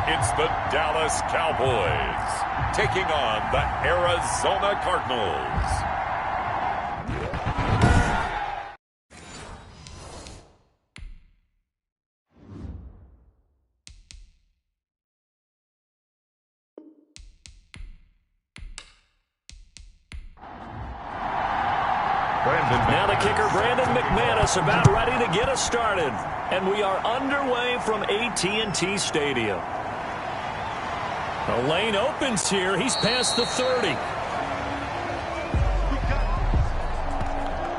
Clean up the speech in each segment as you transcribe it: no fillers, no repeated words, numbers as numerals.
it's the Dallas Cowboys taking on the Arizona Cardinals. Now the kicker, Brandon McManus, about ready to get us started. And we are underway from AT&T Stadium. The lane opens here. He's past the 30.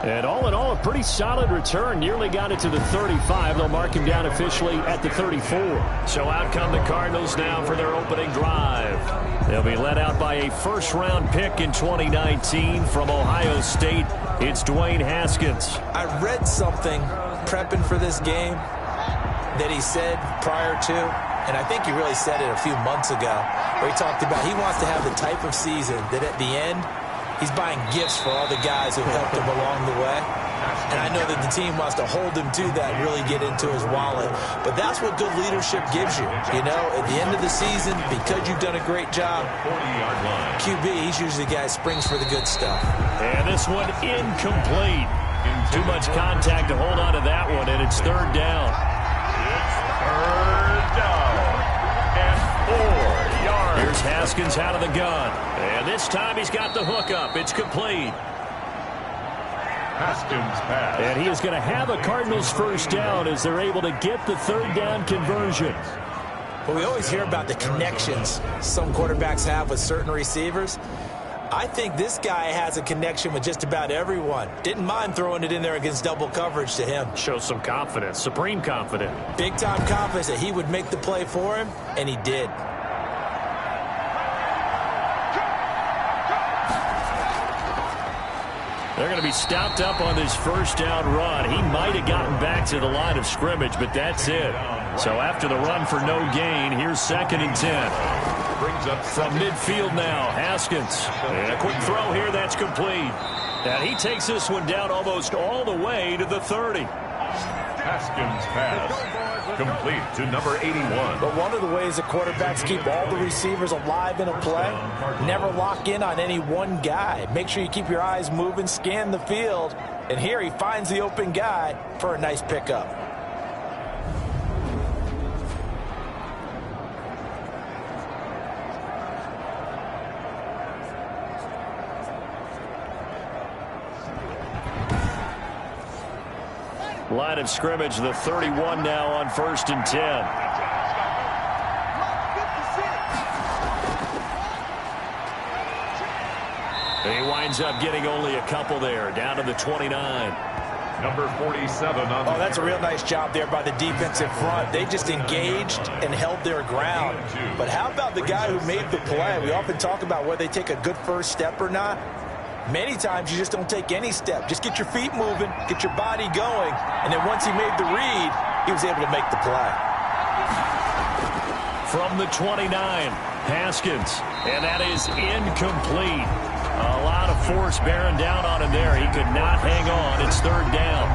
And all in all, a pretty solid return. Nearly got it to the 35. They'll mark him down officially at the 34. So out come the Cardinals now for their opening drive. They'll be led out by a first-round pick in 2019 from Ohio State. It's Dwayne Haskins. I read something prepping for this game that he said prior to, and I think he really said it a few months ago, where he talked about he wants to have the type of season that at the end, he's buying gifts for all the guys who helped him along the way. And I know that the team wants to hold him to that and really get into his wallet. But that's what good leadership gives you. You know, at the end of the season, because you've done a great job, QB, he's usually the guy who springs for the good stuff. And this one incomplete. Too much contact to hold on to that one, and it's third down. It's third down and 4 yards. Here's Haskins out of the gun. And this time he's got the hook up. It's complete. Haskins pass. And he is going to have a Cardinals first down as they're able to get the third down conversion. Well, we always hear about the connections some quarterbacks have with certain receivers. I think this guy has a connection with just about everyone. Didn't mind throwing it in there against double coverage to him. Shows some confidence, supreme confidence. Big-time confidence that he would make the play for him, and he did. They're going to be stopped up on this first down run. He might have gotten back to the line of scrimmage, but that's it. So after the run for no gain, here's 2nd and 10. Brings up from midfield now, Haskins. And a quick throw here, that's complete. And he takes this one down almost all the way to the 30. Haskins pass complete to number 81. But one of the ways that quarterbacks keep all the receivers alive in a play, never lock in on any one guy. Make sure you keep your eyes moving, scan the field. And here he finds the open guy for a nice pickup. Line of scrimmage, the 31 now on 1st and 10. He winds up getting only a couple there, down to the 29. Number 47 on Oh, that's a real nice job there by the defensive front. They just engaged and held their ground. But how about the guy who made the play? We often talk about whether they take a good first step or not. Many times you just don't take any step. Just get your feet moving, get your body going, and then once he made the read, he was able to make the play. From the 29, Haskins, and that is incomplete. A lot of force bearing down on him there. He could not hang on. It's third down.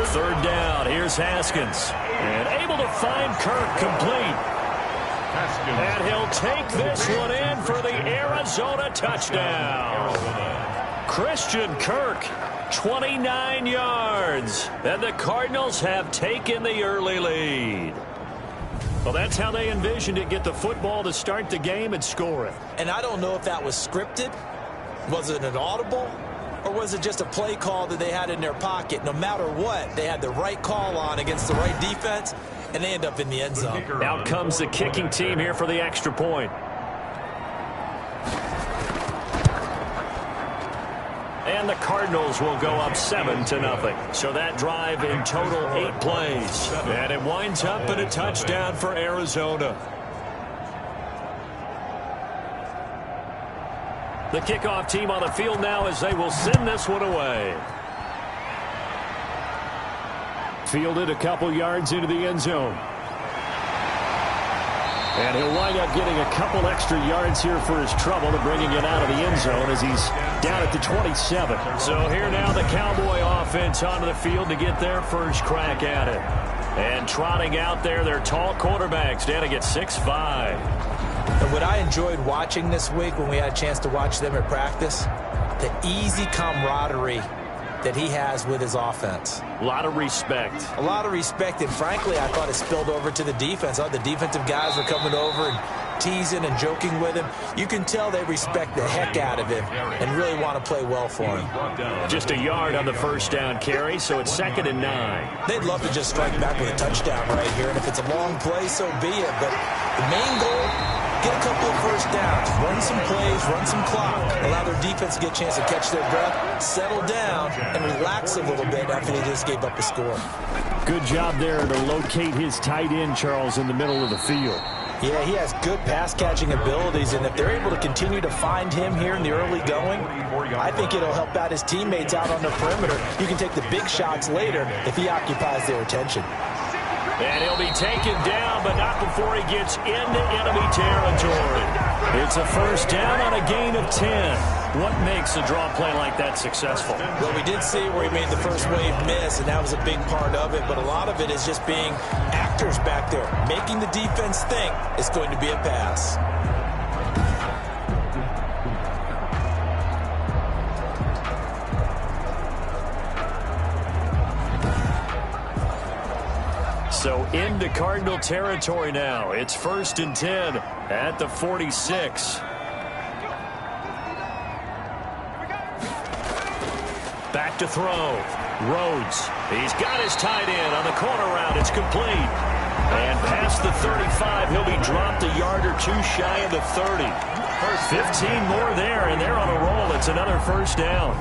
It's third down. Here's Haskins, and able to find Kirk complete. And he'll take this one in for the Arizona touchdown. Christian Kirk, 29 yards. And the Cardinals have taken the early lead. Well, that's how they envisioned it. Get the football to start the game and score it. And I don't know if that was scripted. Was it an audible? Or was it just a play call that they had in their pocket? No matter what, they had the right call on against the right defense, and they end up in the end zone. Out comes the kicking team here for the extra point. And the Cardinals will go up 7-0. So that drive in total 8 plays. And it winds up in a touchdown for Arizona. The kickoff team on the field now as they will send this one away. Fielded a couple yards into the end zone. And he'll wind up getting a couple extra yards here for his trouble to bringing it out of the end zone as he's down at the 27. So here now the Cowboy offense onto the field to get their first crack at it. And trotting out there, their tall quarterback standing at 6'5". And what I enjoyed watching this week when we had a chance to watch them at practice, the easy camaraderie that he has with his offense. A lot of respect. A lot of respect, and frankly, I thought it spilled over to the defense. The defensive guys were coming over and teasing and joking with him. You can tell they respect the heck out of him and really want to play well for him. Just a yard on the first down carry, so it's 2nd and 9. They'd love to just strike back with a touchdown right here, and if it's a long play, so be it. But the main goal, get a couple of first downs, run some plays, run some clock, allow their defense to get a chance to catch their breath, settle down, and relax a little bit after they just gave up a score. Good job there to locate his tight end, Charles, in the middle of the field. Yeah, he has good pass-catching abilities, and if they're able to continue to find him here in the early going, I think it'll help out his teammates out on the perimeter. You can take the big shots later if he occupies their attention. And he'll be taken down, but not before he gets into enemy territory. It's a first down on a gain of 10. What makes a draw play like that successful? Well, we did see where he made the first wave miss, and that was a big part of it, but a lot of it is just being actors back there, making the defense think it's going to be a pass. So into Cardinal territory now. It's 1st and 10 at the 46. Back to throw. Rhodes. He's got his tight end on the corner route. It's complete. And past the 35, he'll be dropped a yard or two shy of the 30. 15 more there, and they're on a roll. It's another first down.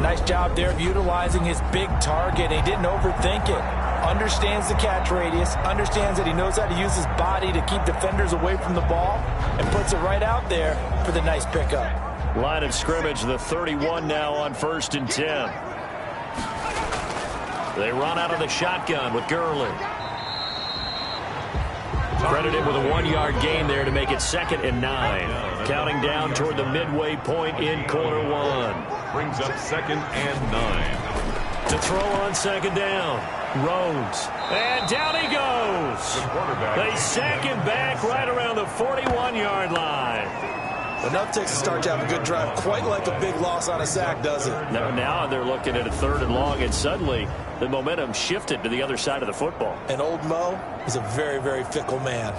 Nice job there of utilizing his big target. He didn't overthink it. Understands the catch radius, understands that he knows how to use his body to keep defenders away from the ball, and puts it right out there for the nice pickup. Line of scrimmage, the 31 now on 1st and 10. They run out of the shotgun with Gurley. Credited with a 1-yard gain there to make it 2nd and 9. Counting down toward the midway point in quarter 1. Brings up 2nd and 9. To throw on 2nd down. Rhodes. And down he goes. They sack him back right around the 41-yard line. Enough takes to start to have a good drive. Quite like a big loss on a sack, does it? Now they're looking at a 3rd and long, and suddenly the momentum shifted to the other side of the football. And old Mo is a very, very fickle man.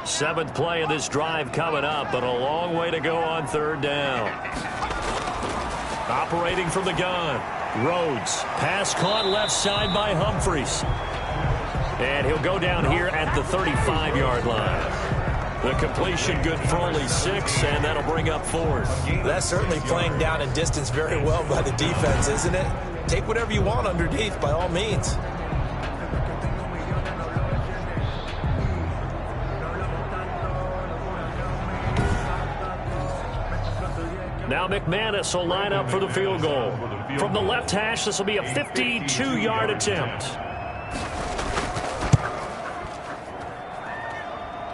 Seventh play of this drive coming up, but a long way to go on 3rd down. Operating from the gun. Rhodes. Pass caught left side by Humphries. And he'll go down here at the 35-yard line. The completion good for only 6, and that'll bring up 4th. That's certainly playing down in distance very well by the defense, isn't it? Take whatever you want underneath, by all means. Now McManus will line up for the field goal. From the left hash, this will be a 52-yard attempt.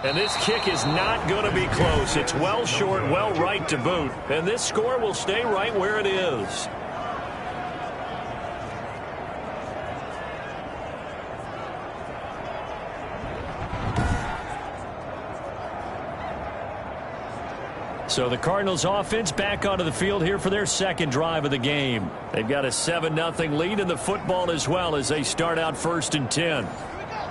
And this kick is not going to be close. It's well short, well right to boot. And this score will stay right where it is. So the Cardinals offense back onto the field here for their 2nd drive of the game. They've got a 7-0 lead in the football as well as they start out 1st and 10.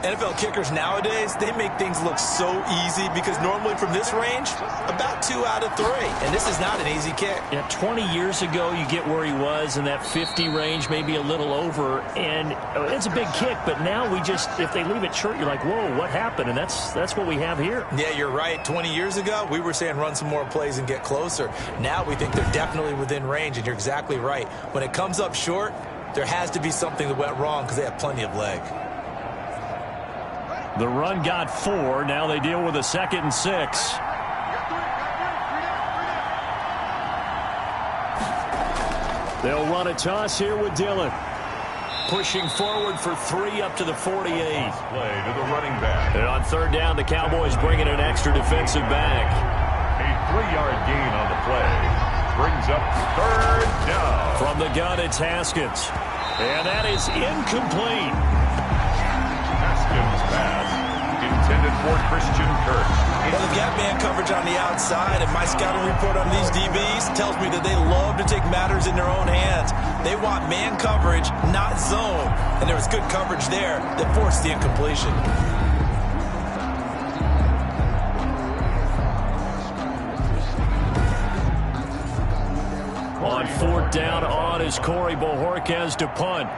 NFL kickers nowadays, they make things look so easy because normally from this range, about 2 out of 3. And this is not an easy kick. Yeah, 20 years ago, you get where he was in that 50 range, maybe a little over. And it's a big kick, but now we just, if they leave it short, you're like, whoa, what happened? And that's what we have here. Yeah, you're right. 20 years ago, we were saying run some more plays and get closer. Now we think they're definitely within range, and you're exactly right. When it comes up short, there has to be something that went wrong because they have plenty of leg. The run got 4. Now they deal with a 2nd and 6. They'll run a toss here with Dillon. Pushing forward for 3 up to the 48. Play to the running back. And on 3rd down, the Cowboys bring in an extra defensive back. A 3-yard gain on the play. Brings up third down. From the gun, it's Haskins. And that is incomplete. Haskins pass intended for Christian Kirk. Well, the gap man coverage on the outside, and my scouting report on these DBs tells me that they love to take matters in their own hands. They want man coverage, not zone. And there was good coverage there that forced the incompletion. On fourth down on is Corey Bojorquez to punt.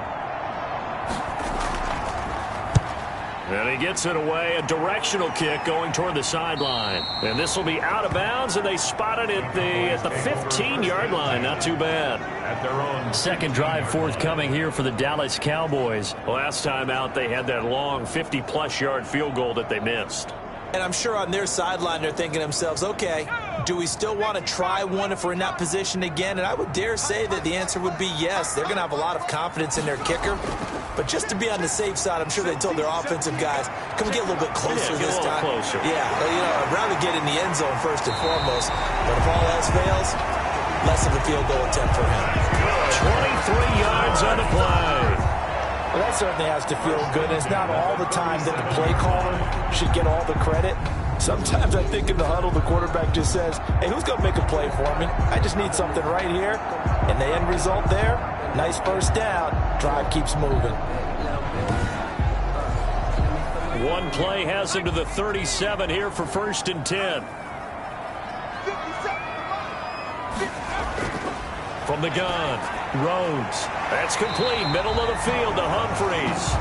And he gets it away, a directional kick going toward the sideline. And this will be out of bounds, and they spotted it at the 15-yard line. Not too bad. At their own second drive forthcoming here for the Dallas Cowboys. Last time out, they had that long 50-plus yard field goal that they missed. And I'm sure on their sideline they're thinking to themselves, okay, do we still want to try one if we're in that position again? And I would dare say that the answer would be yes. They're going to have a lot of confidence in their kicker. But just to be on the safe side, I'm sure they told their offensive guys, can we get a little bit closer this time? Closer. Yeah, well, I'd rather get in the end zone first and foremost. But if all else fails, less of a field goal attempt for him. 23 yards on the play. Well, that certainly has to feel good. And it's not all the time that the play caller should get all the credit. Sometimes I think in the huddle, the quarterback just says, hey, who's going to make a play for me? I just need something right here. And the end result there, nice first down. Drive keeps moving. One play has him to the 37 here for 1st and 10. From the gun, Rhodes. That's complete. Middle of the field to Humphreys.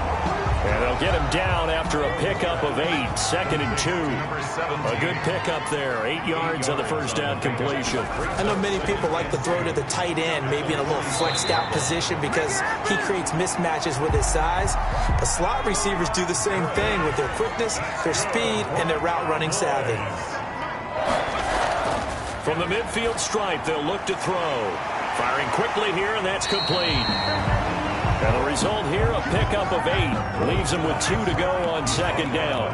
And they'll get him down after a pickup of 8. 2nd and 2. A good pickup there. 8 yards on the first down completion. I know many people like to throw to the tight end, maybe in a little flexed out position because he creates mismatches with his size. But slot receivers do the same thing with their quickness, their speed, and their route running savvy. From the midfield stripe, they'll look to throw. Firing quickly here, and that's complete. And the result here, a pickup of 8. Leaves him with 2 to go on 2nd down.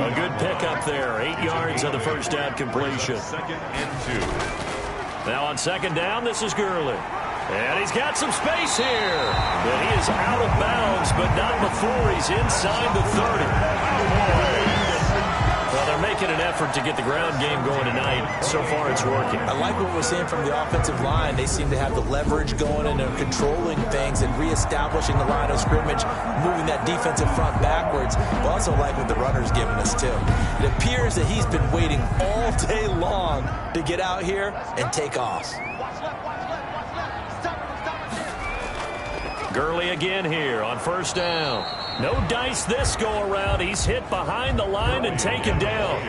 A good pickup there. 8 yards on the first down completion. 2nd and 2. Now on 2nd down, this is Gurley. And he's got some space here. And he is out of bounds, but not before he's inside the 30. Well, they're making an effort to get the ground game going tonight. So far, it's working. I like what we're seeing from the offensive line. They seem to have the leverage going, and they're controlling things and reestablishing the line of scrimmage, moving that defensive front backwards. But also like what the runner's giving us, too. It appears that he's been waiting all day long to get out here and take off. Gurley again here on 1st down. No dice this go-around. He's hit behind the line and taken down.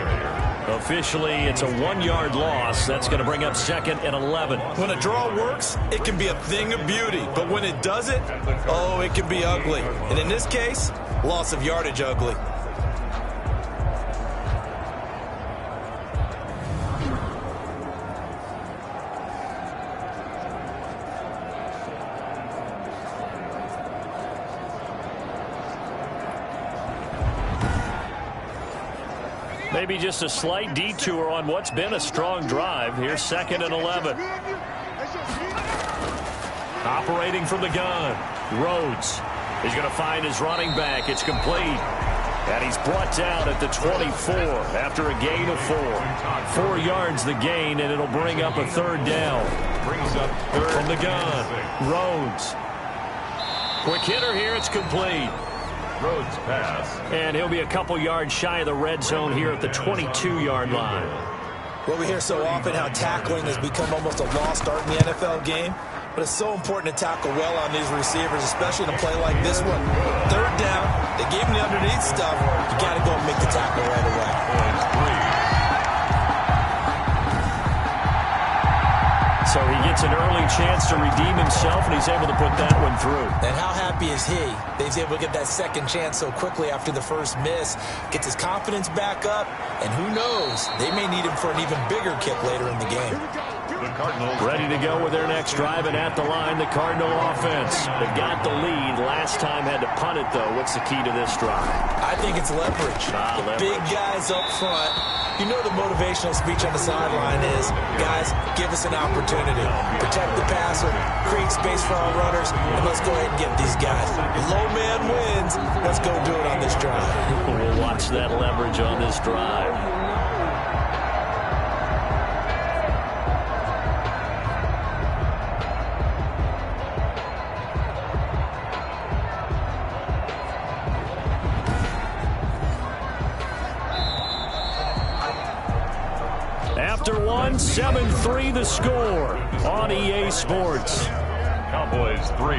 Officially, it's a 1-yard loss. That's going to bring up 2nd and 11. When a draw works, it can be a thing of beauty. But when it doesn't, oh, it can be ugly. And in this case, loss of yardage ugly. Maybe just a slight detour on what's been a strong drive. Here's 2nd and 11. Operating from the gun. Rhodes. He's going to find his running back. It's complete. And he's brought down at the 24 after a gain of 4. 4 yards the gain, and it'll bring up a 3rd down. Brings up 3rd from the gun. Rhodes. Quick hitter here. It's complete. Rhodes pass. And he'll be a couple yards shy of the red zone here at the 22-yard line. Well, we hear so often how tackling has become almost a lost art in the NFL game. But it's so important to tackle well on these receivers, especially in a play like this one. 3rd down, they gave him the underneath stuff. You got to go and make the tackle right away. so he gets an early chance to redeem himself, and he's able to put that one through. And how happy is he that he's able to get that second chance so quickly after the first miss, gets his confidence back up, and who knows, they may need him for an even bigger kick later in the game. Ready to go with their next drive, and at the line, the Cardinal offense. They got the lead. Last time had to punt it, though. What's the key to this drive? I think it's leverage. Leverage. Big guys up front. You know the motivational speech on the sideline is, guys, give us an opportunity. Protect the passer, create space for our runners, and let's go ahead and get these guys. Low man wins. Let's go do it on this drive. We'll watch that leverage on this drive. After 7-3 the score on EA Sports. Cowboys 3.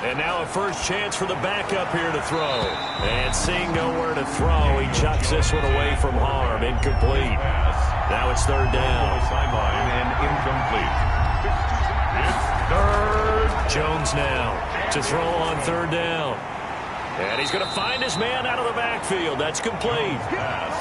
And now a first chance for the backup here to throw. And seeing nowhere to throw, he chucks this one away from harm. Incomplete. Now it's third down. Sideline and incomplete. Third. Jones now to throw on third down. And he's going to find his man out of the backfield. That's complete.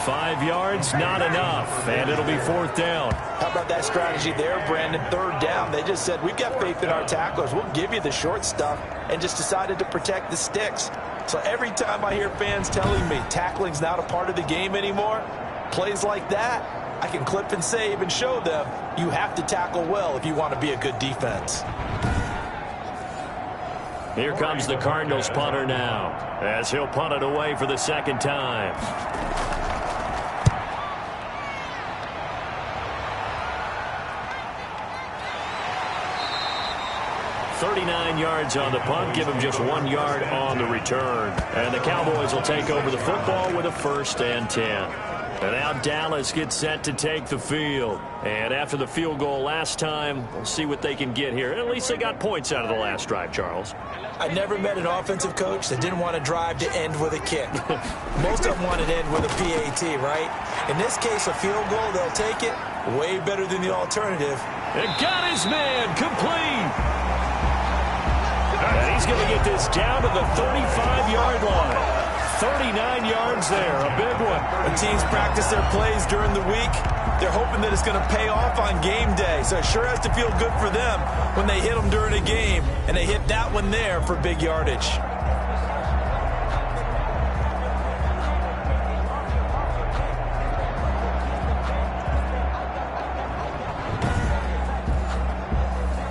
5 yards, not enough. And it'll be fourth down. How about that strategy there, Brandon? Third down. They just said, we've got faith in our tacklers. We'll give you the short stuff, and just decided to protect the sticks. So every time I hear fans telling me tackling's not a part of the game anymore, plays like that, I can clip and save and show them you have to tackle well if you want to be a good defense. Here comes the Cardinals punter now, as he'll punt it away for the second time. $39 yards on the punt, give him just 1 yard on the return. And the Cowboys will take over the football with a 1st and 10. And now Dallas gets set to take the field. And after the field goal last time, we'll see what they can get here. At least they got points out of the last drive, Charles. I never met an offensive coach that didn't want to drive to end with a kick. Most of them want to end with a PAT, right? In this case, a field goal, they'll take it. Way better than the alternative. And got his man complete. And he's going to get this down to the 35-yard line. 39 yards there, a big one. The teams practice their plays during the week. They're hoping that it's going to pay off on game day. So it sure has to feel good for them when they hit them during a game. And they hit that one there for big yardage.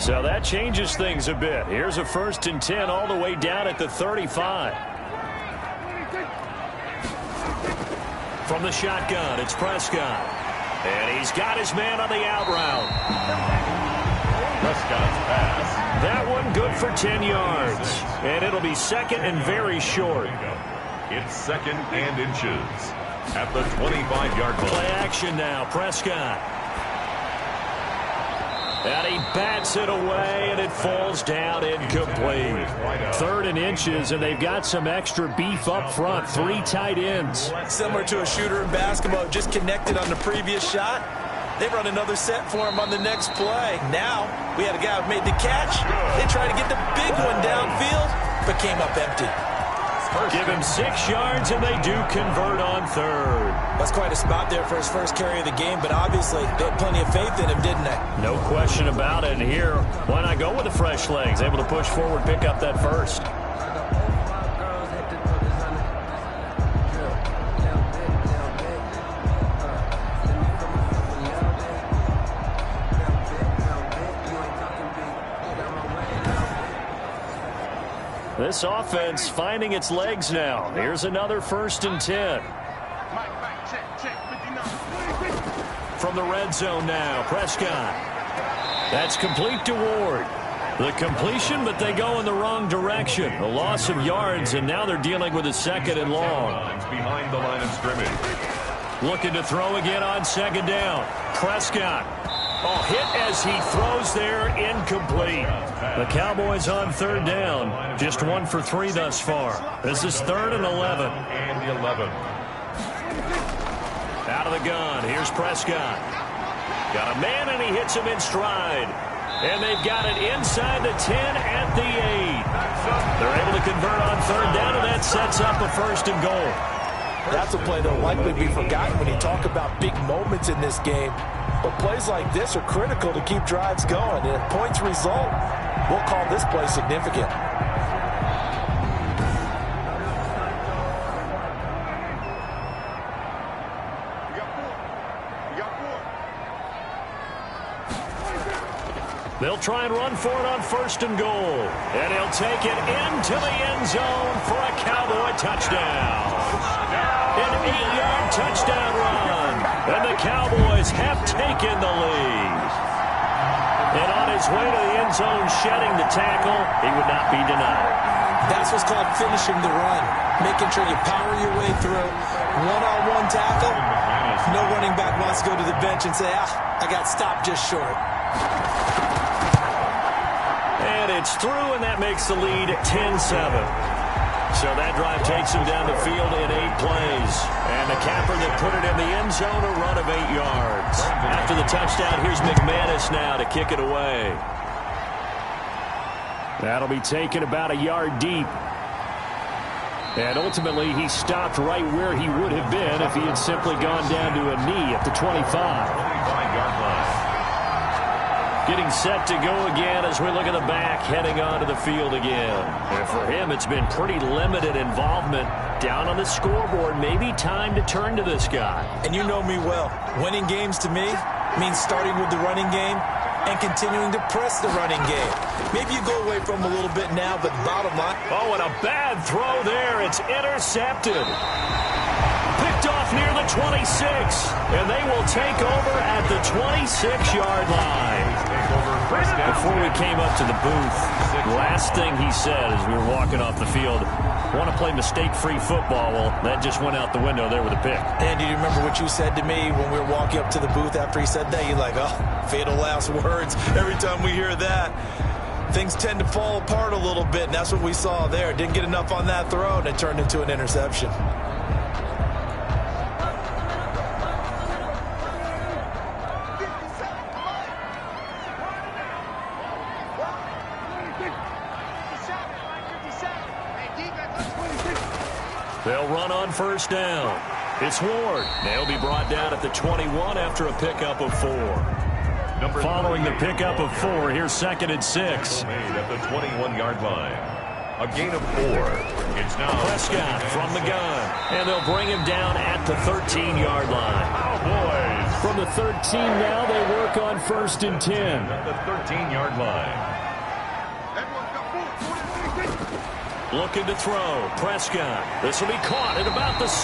So that changes things a bit. Here's a 1st and 10 all the way down at the 35. From the shotgun, it's Prescott. And he's got his man on the out route. Prescott's pass. That one good for 10 yards. And it'll be second and very short. It's 2nd and inches at the 25-yard line. Play action now, Prescott. And he bats it away, and it falls down incomplete. 3rd and inches, and they've got some extra beef up front. 3 tight ends. Similar to a shooter in basketball, just connected on the previous shot. They run another set for him on the next play. Now, we had a guy who made the catch. They tried to get the big one downfield, but came up empty. Give him 6 yards, and they do convert on 3rd. That's quite a spot there for his first carry of the game, but obviously they had plenty of faith in him, didn't they? No question about it. And here, why not go with the fresh legs? Able to push forward, pick up that first. This offense finding its legs now. Here's another 1st and 10. From the red zone now, Prescott. That's complete to Ward. The completion, but they go in the wrong direction. A loss of yards, and now they're dealing with a 2nd and long. Behind the line of scrimmage. Looking to throw again on 2nd down. Prescott. Oh, hit as he throws there, incomplete. The Cowboys on third down. Just 1 for 3 thus far. This is 3rd and 11. And 11. Out of the gun. Here's Prescott. Got a man, and he hits him in stride. And they've got it inside the 10 at the 8. They're able to convert on third down, and that sets up a 1st and goal. That's a play that will likely be forgotten when you talk about big moments in this game. But plays like this are critical to keep drives going. And if points result, we'll call this play significant. They'll try and run for it on 1st and goal. And he'll take it into the end zone for a Cowboy touchdown. An 8-yard touchdown run. And the Cowboys have taken the lead. And on his way to the end zone, shedding the tackle, he would not be denied. That's what's called finishing the run. Making sure you power your way through. One-on-one tackle. No running back wants to go to the bench and say, I got stopped just short. And it's through, and that makes the lead 10-7. So that drive takes him down the field in 8 plays. And the capper that put it in the end zone, a run of 8 yards. After the touchdown, here's McManus now to kick it away. That'll be taken about a yard deep. And ultimately, he stopped right where he would have been if he had simply gone down to a knee at the 25-yard line. Getting set to go again as we look at the back, heading onto the field again. And for him, it's been pretty limited involvement down on the scoreboard. Maybe time to turn to this guy. And you know me well. Winning games to me means starting with the running game and continuing to press the running game. Maybe you go away from him a little bit now, but bottom line. Oh, and a bad throw there. It's intercepted. Picked off near the 26, and they will take over at the 26-yard line. Before we came up to the booth, the last thing he said as we were walking off the field, want to play mistake-free football. Well, that just went out the window there with a pick. And do you remember what you said to me when we were walking up to the booth after he said that? You're like, oh, fatal last words. Every time we hear that, things tend to fall apart a little bit, and that's what we saw there. Didn't get enough on that throw, and it turned into an interception. They'll run on 1st down. It's Ward. They'll be brought down at the 21 after a pickup of 4. Following the pickup of 4, here's 2nd and 6. Made at the 21-yard line. A gain of 4. It's now Prescott from the gun. And they'll bring him down at the 13-yard line. Cowboys. From the 13 now, they work on 1st and 10. At the 13-yard line. Looking to throw. Prescott. This will be caught at about the 6.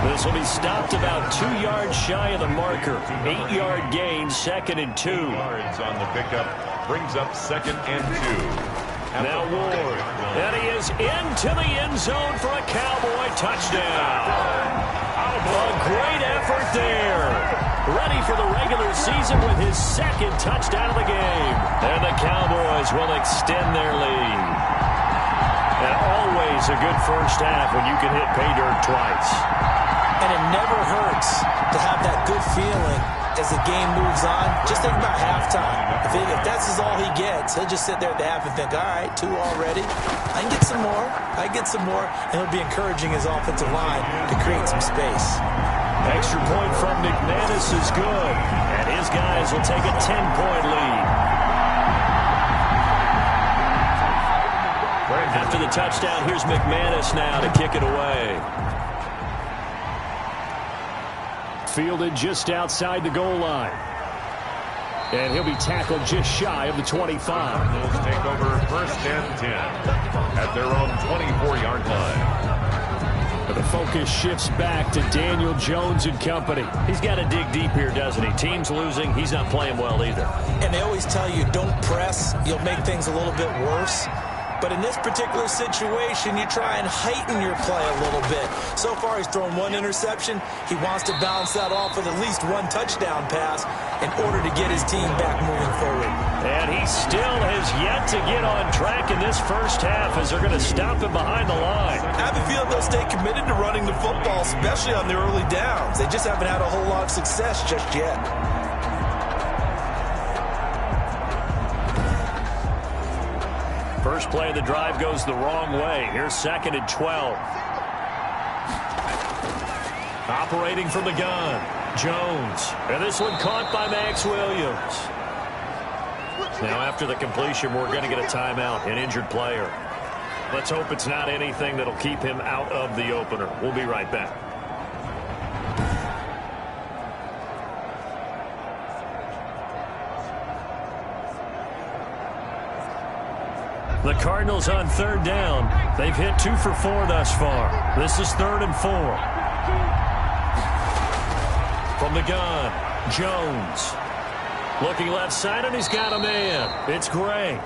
This will be stopped about 2 yards shy of the marker. 8-yard gain, 2nd and 2. Yards on the pickup brings up 2nd and 2. Now Ward. And he is into the end zone for a Cowboy touchdown. A great effort there. Ready for the regular season with his 2nd touchdown of the game. And the Cowboys will extend their lead. And always a good first half when you can hit pay dirt twice. And it never hurts to have that good feeling as the game moves on. Just think about halftime. If that's all he gets, he'll just sit there at the half and think, all right, 2 already. I can get some more. I can get some more. And he'll be encouraging his offensive line to create some space. Extra point from McManus is good. And his guys will take a 10-point lead. After the touchdown, here's McManus now to kick it away. Fielded just outside the goal line. And he'll be tackled just shy of the 25. Cardinals take over 1st and 10 at their own 24-yard line. But the focus shifts back to Daniel Jones and company. He's got to dig deep here, doesn't he? Team's losing. He's not playing well either. And they always tell you, don't press. You'll make things a little bit worse. But in this particular situation, you try and heighten your play a little bit. So far, he's thrown one interception. He wants to balance that off with at least one touchdown pass in order to get his team back moving forward. And he still has yet to get on track in this first half as they're going to stop him behind the line. I have a feeling they'll stay committed to running the football, especially on the early downs. They just haven't had a whole lot of success just yet. First play of the drive goes the wrong way. Here's 2nd and 12. Operating from the gun, Jones. And this one caught by Max Williams. Now after the completion, we're going to get a timeout, an injured player. Let's hope it's not anything that'll keep him out of the opener. We'll be right back. The Cardinals on 3rd down. They've hit 2 for 4 thus far. This is 3rd and 4. From the gun, Jones. Looking left side, and he's got a man. It's Gray.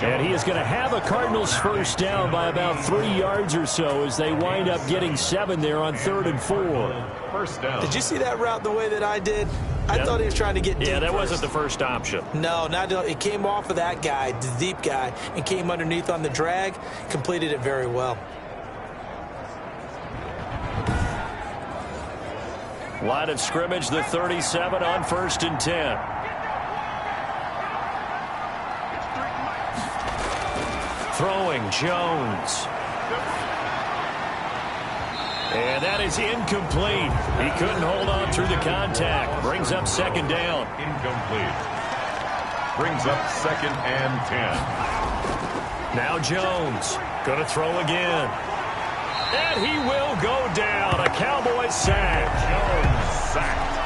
And he is going to have a Cardinals first down by about 3 yards or so as they wind up getting 7 there on 3rd and 4. First down. Did you see that route the way that I did? I thought he was trying to get deep. Yeah, that first. wasn't the first option. No, it came off of that guy, the deep guy, and came underneath on the drag. Completed it very well. Line of scrimmage, the 37 on 1st and 10. Throwing, Jones. And that is incomplete. He couldn't hold on through the contact. Brings up 2nd down. Incomplete. Brings up 2nd and 10. Now Jones. Going to throw again. And he will go down. A Cowboys sack. Jones sacked.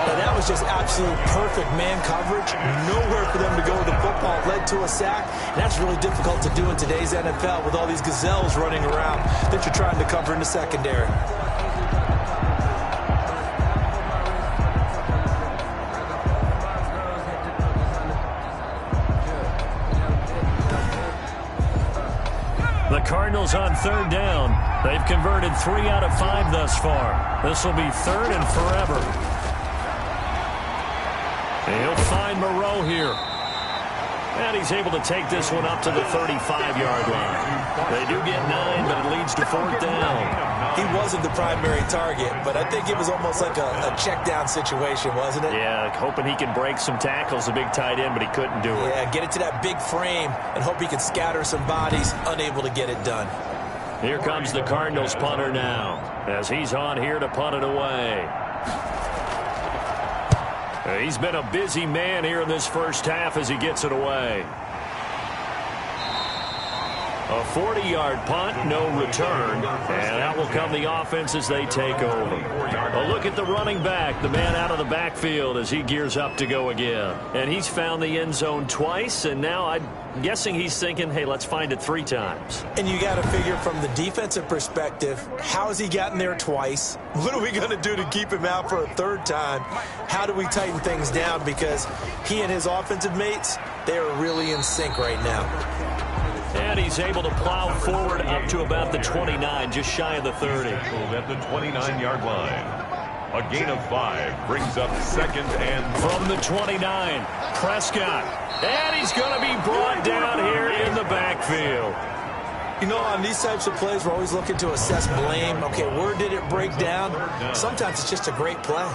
Now, that was just absolute perfect man coverage. Nowhere for them to go with the football. Led to a sack. And that's really difficult to do in today's NFL with all these gazelles running around that you're trying to cover in the secondary. The Cardinals on 3rd down. They've converted 3 out of 5 thus far. This will be 3rd and forever. He'll find Moreau here. And he's able to take this one up to the 35-yard line. They do get 9, but it leads to 4th down. He wasn't the primary target, but I think it was almost like a check-down situation, wasn't it? Yeah, hoping he can break some tackles, a big tight end, but he couldn't do it. Yeah, get it to that big frame and hope he can scatter some bodies, unable to get it done. Here comes the Cardinals punter now, as he's on here to punt it away. He's been a busy man here in this first half as he gets it away. A 40-yard punt, no return, and that will come the offense as they take over. A look at the running back, the man out of the backfield as he gears up to go again. And he's found the end zone twice, and now I'm guessing he's thinking, hey, let's find it 3 times. And you got to figure from the defensive perspective, how has he gotten there twice? What are we going to do to keep him out for a 3rd time? How do we tighten things down? Because he and his offensive mates, they are really in sync right now. And he's able to plow forward up to about the 29, just shy of the 30. At the 29-yard line. A gain of 5 brings up 2nd and... From the 29, Prescott. And he's going to be brought down here in the backfield. You know, on these types of plays, we're always looking to assess blame. Okay, where did it break down? Sometimes it's just a great play.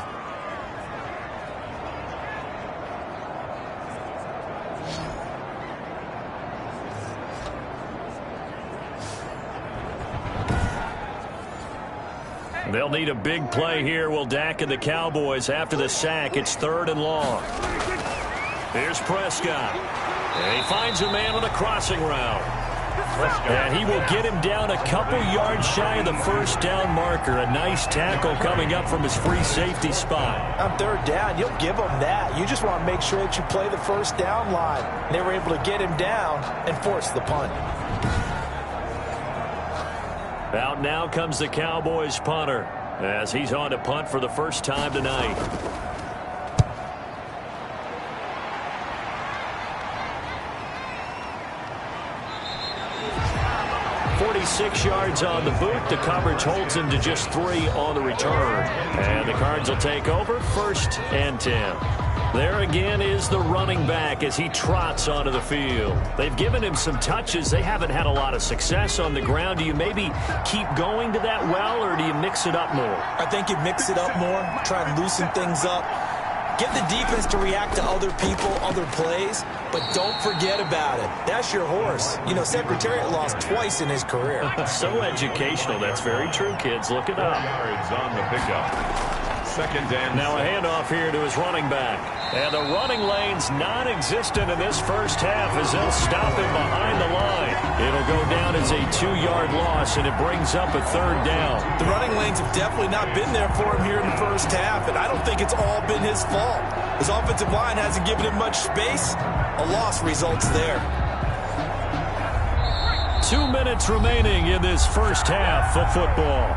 They'll need a big play here. Will Dak and the Cowboys after the sack. It's 3rd and long. Here's Prescott. And he finds a man on a crossing route. And he will get him down a couple yards shy of the 1st down marker. A nice tackle coming up from his free safety spot. On 3rd down, you'll give him that. You just want to make sure that you play the 1st down line. And they were able to get him down and force the punt. Out now comes the Cowboys punter as he's on to punt for the first time tonight. 46 yards on the boot. The coverage holds him to just 3 on the return. And the Cards will take over 1st and 10. There again is the running back as he trots onto the field. They've given him some touches. They haven't had a lot of success on the ground. Do you maybe keep going to that well, or do you mix it up more? I think you mix it up more, try and loosen things up. Get the defense to react to other people, other plays, but don't forget about it. That's your horse. You know, Secretariat lost twice in his career. So educational. That's very true, kids. Look it up. Yards on the pickup. 2nd and Now a handoff here to his running back. And the running lane's non-existent in this first half as they'll stop him behind the line. It'll go down as a 2-yard loss, and it brings up a 3rd down. The running lanes have definitely not been there for him here in the first half, and I don't think it's all been his fault. His offensive line hasn't given him much space. A loss results there. 2 minutes remaining in this first half of football.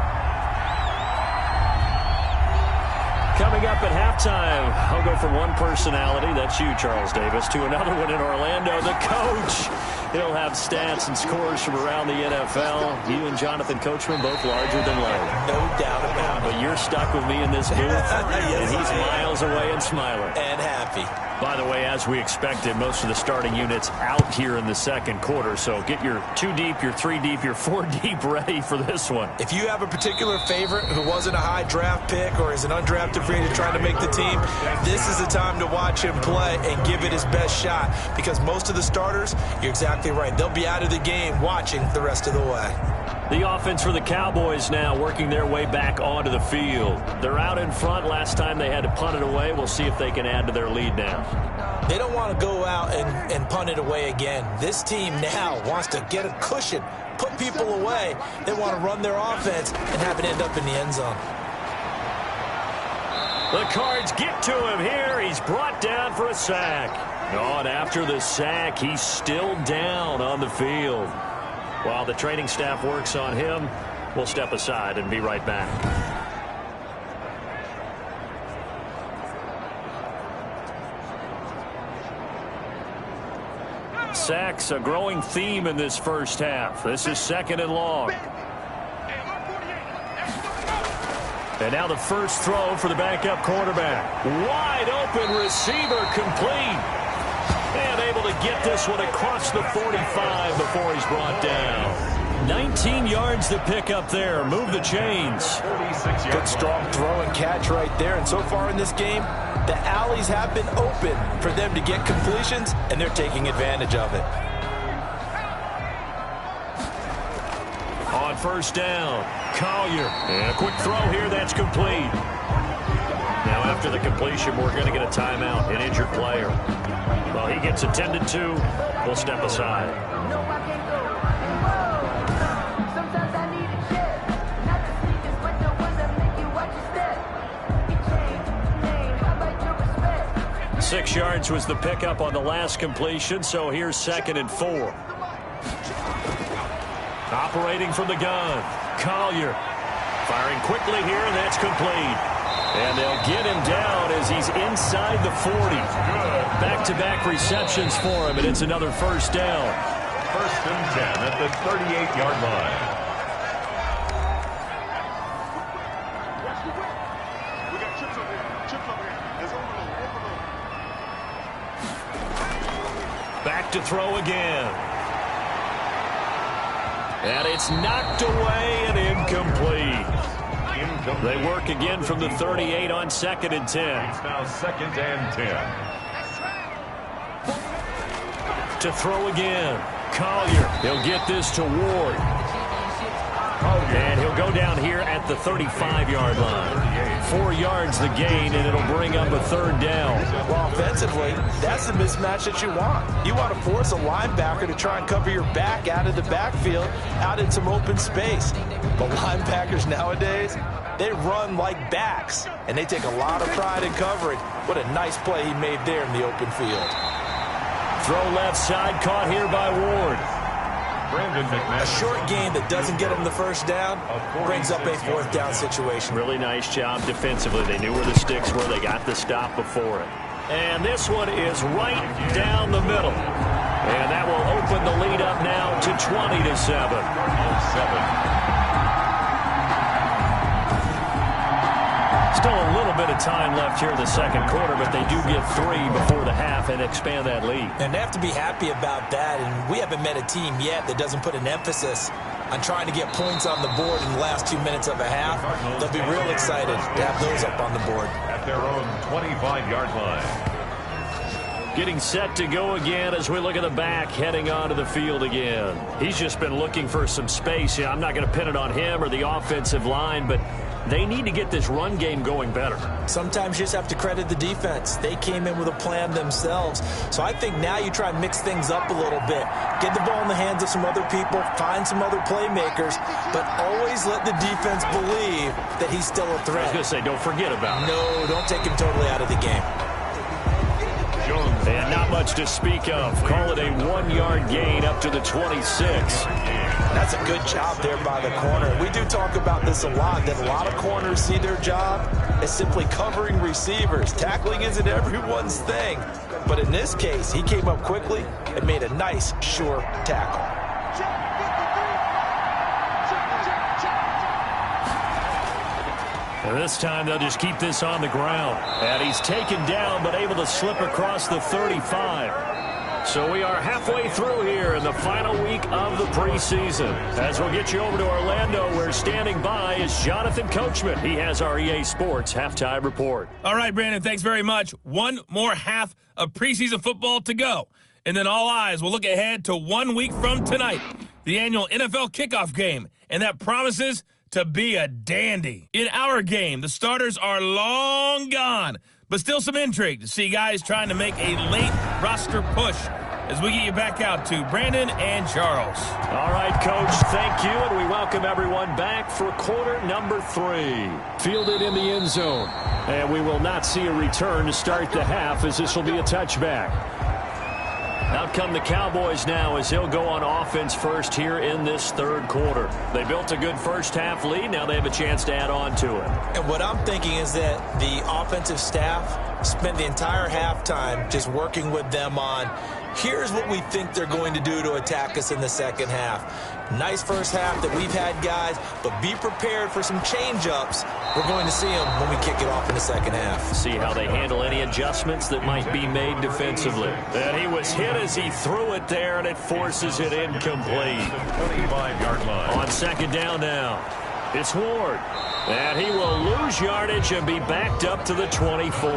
Coming up at halftime, I'll go from one personality, that's you, Charles Davis, to another one in Orlando, the coach. He'll have stats and scores from around the NFL. You and Jonathan Coachman, both larger than life. No doubt about it. But you're stuck with me in this booth, Yes, and he's miles away and smiling. And happy. By the way, as we expected, most of the starting units out here in the second quarter, so get your 2 deep, your 3 deep, your 4 deep ready for this one. If you have a particular favorite who wasn't a high draft pick or is an undrafted free agent trying to make the team, this is the time to watch him play and give it his best shot, because most of the starters, you're exactly right, they'll be out of the game watching the rest of the way. The offense for the Cowboys now working their way back onto the field. They're out in front. Last time they had to punt it away. We'll see if they can add to their lead now. They don't want to go out and punt it away again. This team now wants to get a cushion, put people away. They want to run their offense and have it end up in the end zone. The Cards get to him here. He's brought down for a sack. And after the sack, he's still down on the field. While the training staff works on him, we'll step aside and be right back. Sacks, a growing theme in this first half. This is 2nd and long. And now the first throw for the backup quarterback. Wide open receiver, complete. And able to get this one across the 45 before he's brought down. 19 yards to pick up there. Move the chains. Good strong throw and catch right there. And so far in this game, the alleys have been open for them to get completions, and they're taking advantage of it. On 1st down, Collier. And a quick throw here, that's complete. Now after the completion, we're going to get a timeout, an injured player. Well, he gets attended to. We'll step aside. Sometimes I need a check, not to see just what the ones that make you watch your step. How about your respect? 6 yards was the pickup on the last completion, so here's 2nd and 4. Operating from the gun, Collier. Firing quickly here, and that's complete. And they'll get him down as he's inside the 40. Back-to-back receptions for him, and it's another 1st down. 1st and 10 at the 38-yard line. Back to throw again. And it's knocked away and incomplete. They work again from the 38 on 2nd and 10. It's now 2nd and 10. To throw again. Collier. He'll get this to Ward. And he'll go down here at the 35-yard line. 4 yards the gain, and it'll bring up a 3rd down. Well, offensively, that's the mismatch that you want. You want to force a linebacker to try and cover your back out of the backfield, out in some open space. But linebackers nowadays, they run like backs, and they take a lot of pride in covering. What a nice play he made there in the open field. Throw left side, caught here by Ward. A short gain that doesn't get him the 1st down brings up a 4th down situation. Really nice job defensively. They knew where the sticks were. They got the stop before it. And this one is right down the middle. And that will open the lead up now to 20-7. Still a little bit of time left here in the second quarter, but they do get 3 before the half and expand that lead. And they have to be happy about that, and we haven't met a team yet that doesn't put an emphasis on trying to get points on the board in the last 2 minutes of a half. They'll be real excited to have those up on the board. At their own 25-yard line. Getting set to go again as we look at the back, heading onto the field again. He's just been looking for some space. I'm not going to pin it on him or the offensive line, but they need to get this run game going better. Sometimes you just have to credit the defense. They came in with a plan themselves. So I think now you try and mix things up a little bit. Get the ball in the hands of some other people, find some other playmakers, but always let the defense believe that he's still a threat. I was going to say, don't forget about it. No, don't take him totally out of the game. And not much to speak of. Call it a 1-yard gain up to the 26. That's a good job there by the corner. We do talk about this a lot, that a lot of corners see their job as simply covering receivers. Tackling isn't everyone's thing. But in this case, he came up quickly and made a nice, sure tackle. And this time they'll just keep this on the ground. And he's taken down but able to slip across the 35. So we are halfway through here in the final week of the preseason. As we'll get you over to Orlando, where standing by is Jonathan Coachman. He has our EA Sports halftime report. All right, Brandon, thanks very much. One more half of preseason football to go. And then all eyes will look ahead to 1 week from tonight, the annual NFL kickoff game. And that promises to be a dandy. In our game, the starters are long gone, but still some intrigue to see guys trying to make a late roster push as we get you back out to Brandon and Charles. All right, Coach, thank you, and we welcome everyone back for quarter number 3. Fielded in the end zone, and we will not see a return to start the half, as this will be a touchback. Out come the Cowboys now as they'll go on offense first here in this third quarter. They built a good first half lead. Now they have a chance to add on to it. And what I'm thinking is that the offensive staff spent the entire halftime just working with them on, here's what we think they're going to do to attack us in the second half. Nice first half that we've had, guys, but be prepared for some change-ups. We're going to see them when we kick it off in the second half. See how they handle any adjustments that might be made defensively. And he was hit as he threw it there, and it forces it incomplete. 25-yard line. On second down now, it's Ward. And he will lose yardage and be backed up to the 24.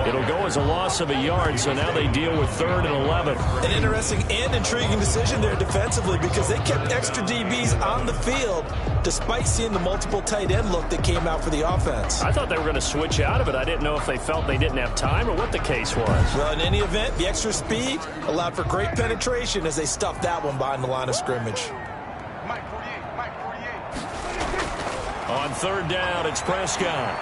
It'll go as a loss of a yard, so now they deal with 3rd and 11. An interesting and intriguing decision there defensively, because they kept extra DBs on the field despite seeing the multiple tight end look that came out for the offense. I thought they were going to switch out of it. I didn't know if they felt they didn't have time or what the case was. Well, in any event, the extra speed allowed for great penetration as they stuffed that one behind the line of scrimmage. On third down, it's Prescott.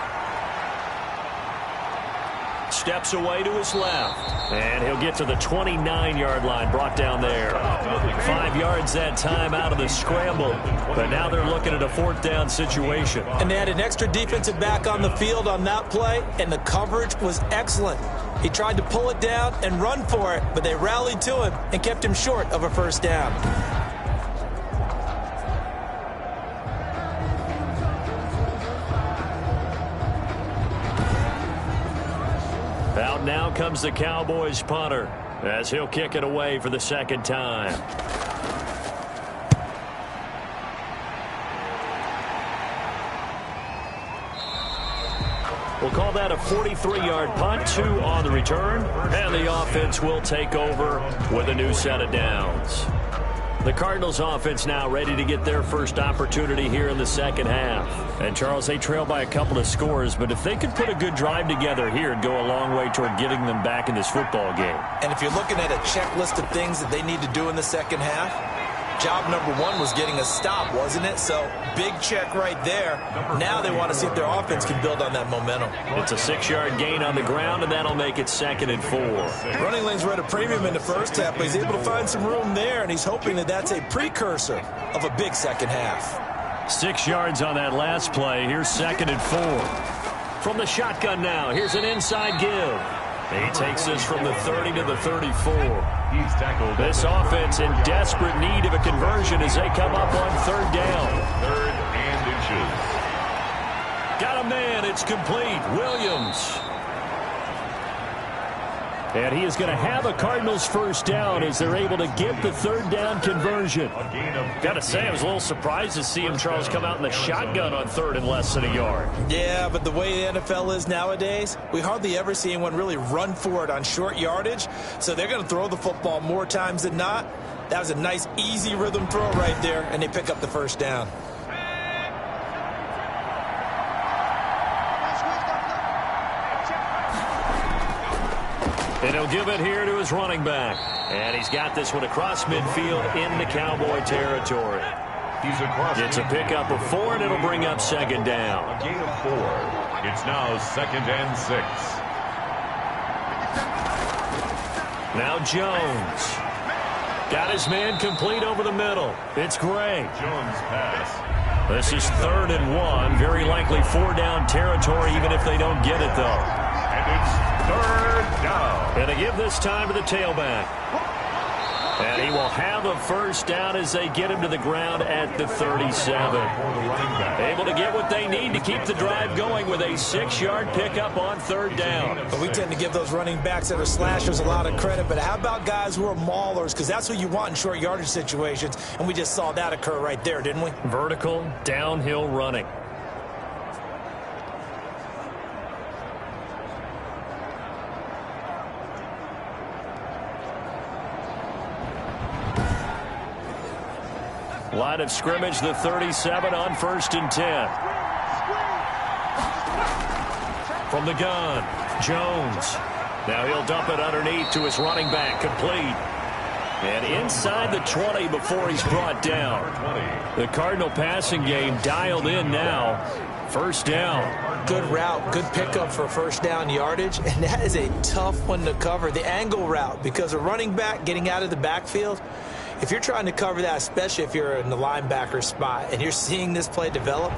Steps away to his left. And he'll get to the 29-yard line, brought down there. 5 yards that time out of the scramble. But now they're looking at a 4th down situation. And they had an extra defensive back on the field on that play, and the coverage was excellent. He tried to pull it down and run for it, but they rallied to him and kept him short of a first down. Out now comes the Cowboys punter as he'll kick it away for the second time. We'll call that a 43-yard punt, 2 on the return, and the offense will take over with a new set of downs. The Cardinals offense now ready to get their first opportunity here in the second half. And, Charles, they trail by a couple of scores, but if they could put a good drive together here, it'd go a long way toward getting them back in this football game. And if you're looking at a checklist of things that they need to do in the second half, job number 1 was getting a stop, wasn't it? So, big check right there. Now they want to see if their offense can build on that momentum. It's a 6-yard gain on the ground, and that'll make it 2nd and 4. Running lanes were at a premium in the first half, but he's able to find some room there, and he's hoping that that's a precursor of a big second half. 6 yards on that last play. Here's 2nd and 4. From the shotgun now, here's an inside give. He takes this from the 30 to the 34. He's tackled. This offense in desperate need of a conversion as they come up on third down. Third and inches. Got a man. It's complete. Williams. And he is going to have a Cardinals first down as they're able to get the third down conversion. Got to say, I was a little surprised to see him, Charles, come out in the shotgun on third and less than a yard. Yeah, but the way the NFL is nowadays, we hardly ever see anyone really run for it on short yardage. So they're going to throw the football more times than not. That was a nice, easy rhythm throw right there, and they pick up the first down. And he'll give it here to his running back. And he's got this one across midfield into Cowboy territory. He's across. It's a pickup of 4, and it'll bring up second down. A gain of 4. It's now 2nd and 6. Now Jones. Got his man complete over the middle. It's Gray. Jones pass. This is 3rd and 1. Very likely 4 down territory, even if they don't get it, though. And it's 3rd down. And they give this time to the tailback. And he will have a first down as they get him to the ground at the 37. Able to get what they need to keep the drive going with a 6-yard pickup on 3rd down. But we tend to give those running backs that are slashers a lot of credit. But how about guys who are maulers? Because that's what you want in short yardage situations. And we just saw that occur right there, didn't we? Vertical, downhill running. Line of scrimmage, the 37 on 1st and 10. From the gun, Jones. Now he'll dump it underneath to his running back, complete. And inside the 20 before he's brought down. The Cardinal passing game dialed in now. First down. Good route, good pickup for first down yardage, and that is a tough one to cover, the angle route, because a running back getting out of the backfield, if you're trying to cover that, especially if you're in the linebacker spot and you're seeing this play develop,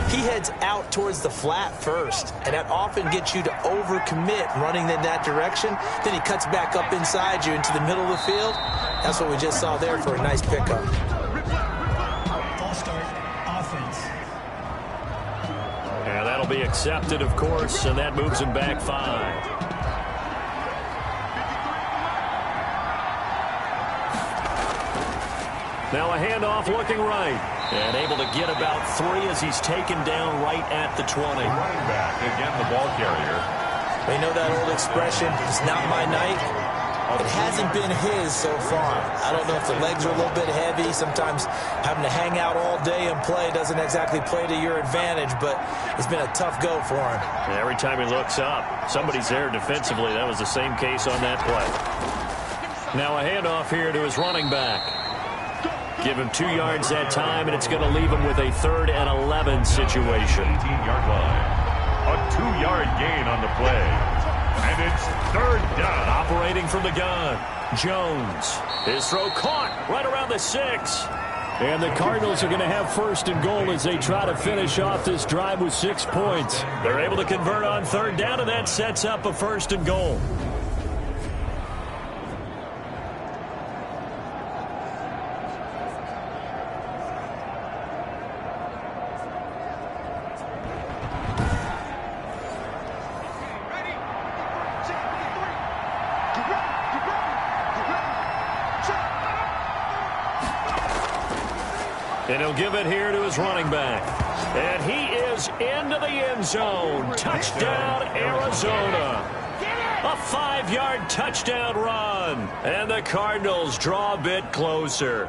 he heads out towards the flat first, and that often gets you to overcommit running in that direction. Then he cuts back up inside you into the middle of the field. That's what we just saw there for a nice pickup. Ball start, offense. And that'll be accepted, of course, and that moves him back 5. Now a handoff looking right. And able to get about 3 as he's taken down right at the 20. Running back, again the ball carrier. You know that old expression, it's not my night? It hasn't been his so far. I don't know if the legs are a little bit heavy. Sometimes having to hang out all day and play doesn't exactly play to your advantage, but it's been a tough go for him. And every time he looks up, somebody's there defensively. That was the same case on that play. Now a handoff here to his running back. Give him 2 yards that time, and it's going to leave him with a 3rd and 11 situation. 18-yard line. A 2-yard gain on the play. And it's 3rd down. Operating from the gun, Jones. His throw caught right around the 6. And the Cardinals are going to have 1st and goal as they try to finish off this drive with 6 points. They're able to convert on 3rd down, and that sets up a 1st and goal. And he'll give it here to his running back. And he is into the end zone. Touchdown, Arizona. A 5-yard touchdown run. And the Cardinals draw a bit closer.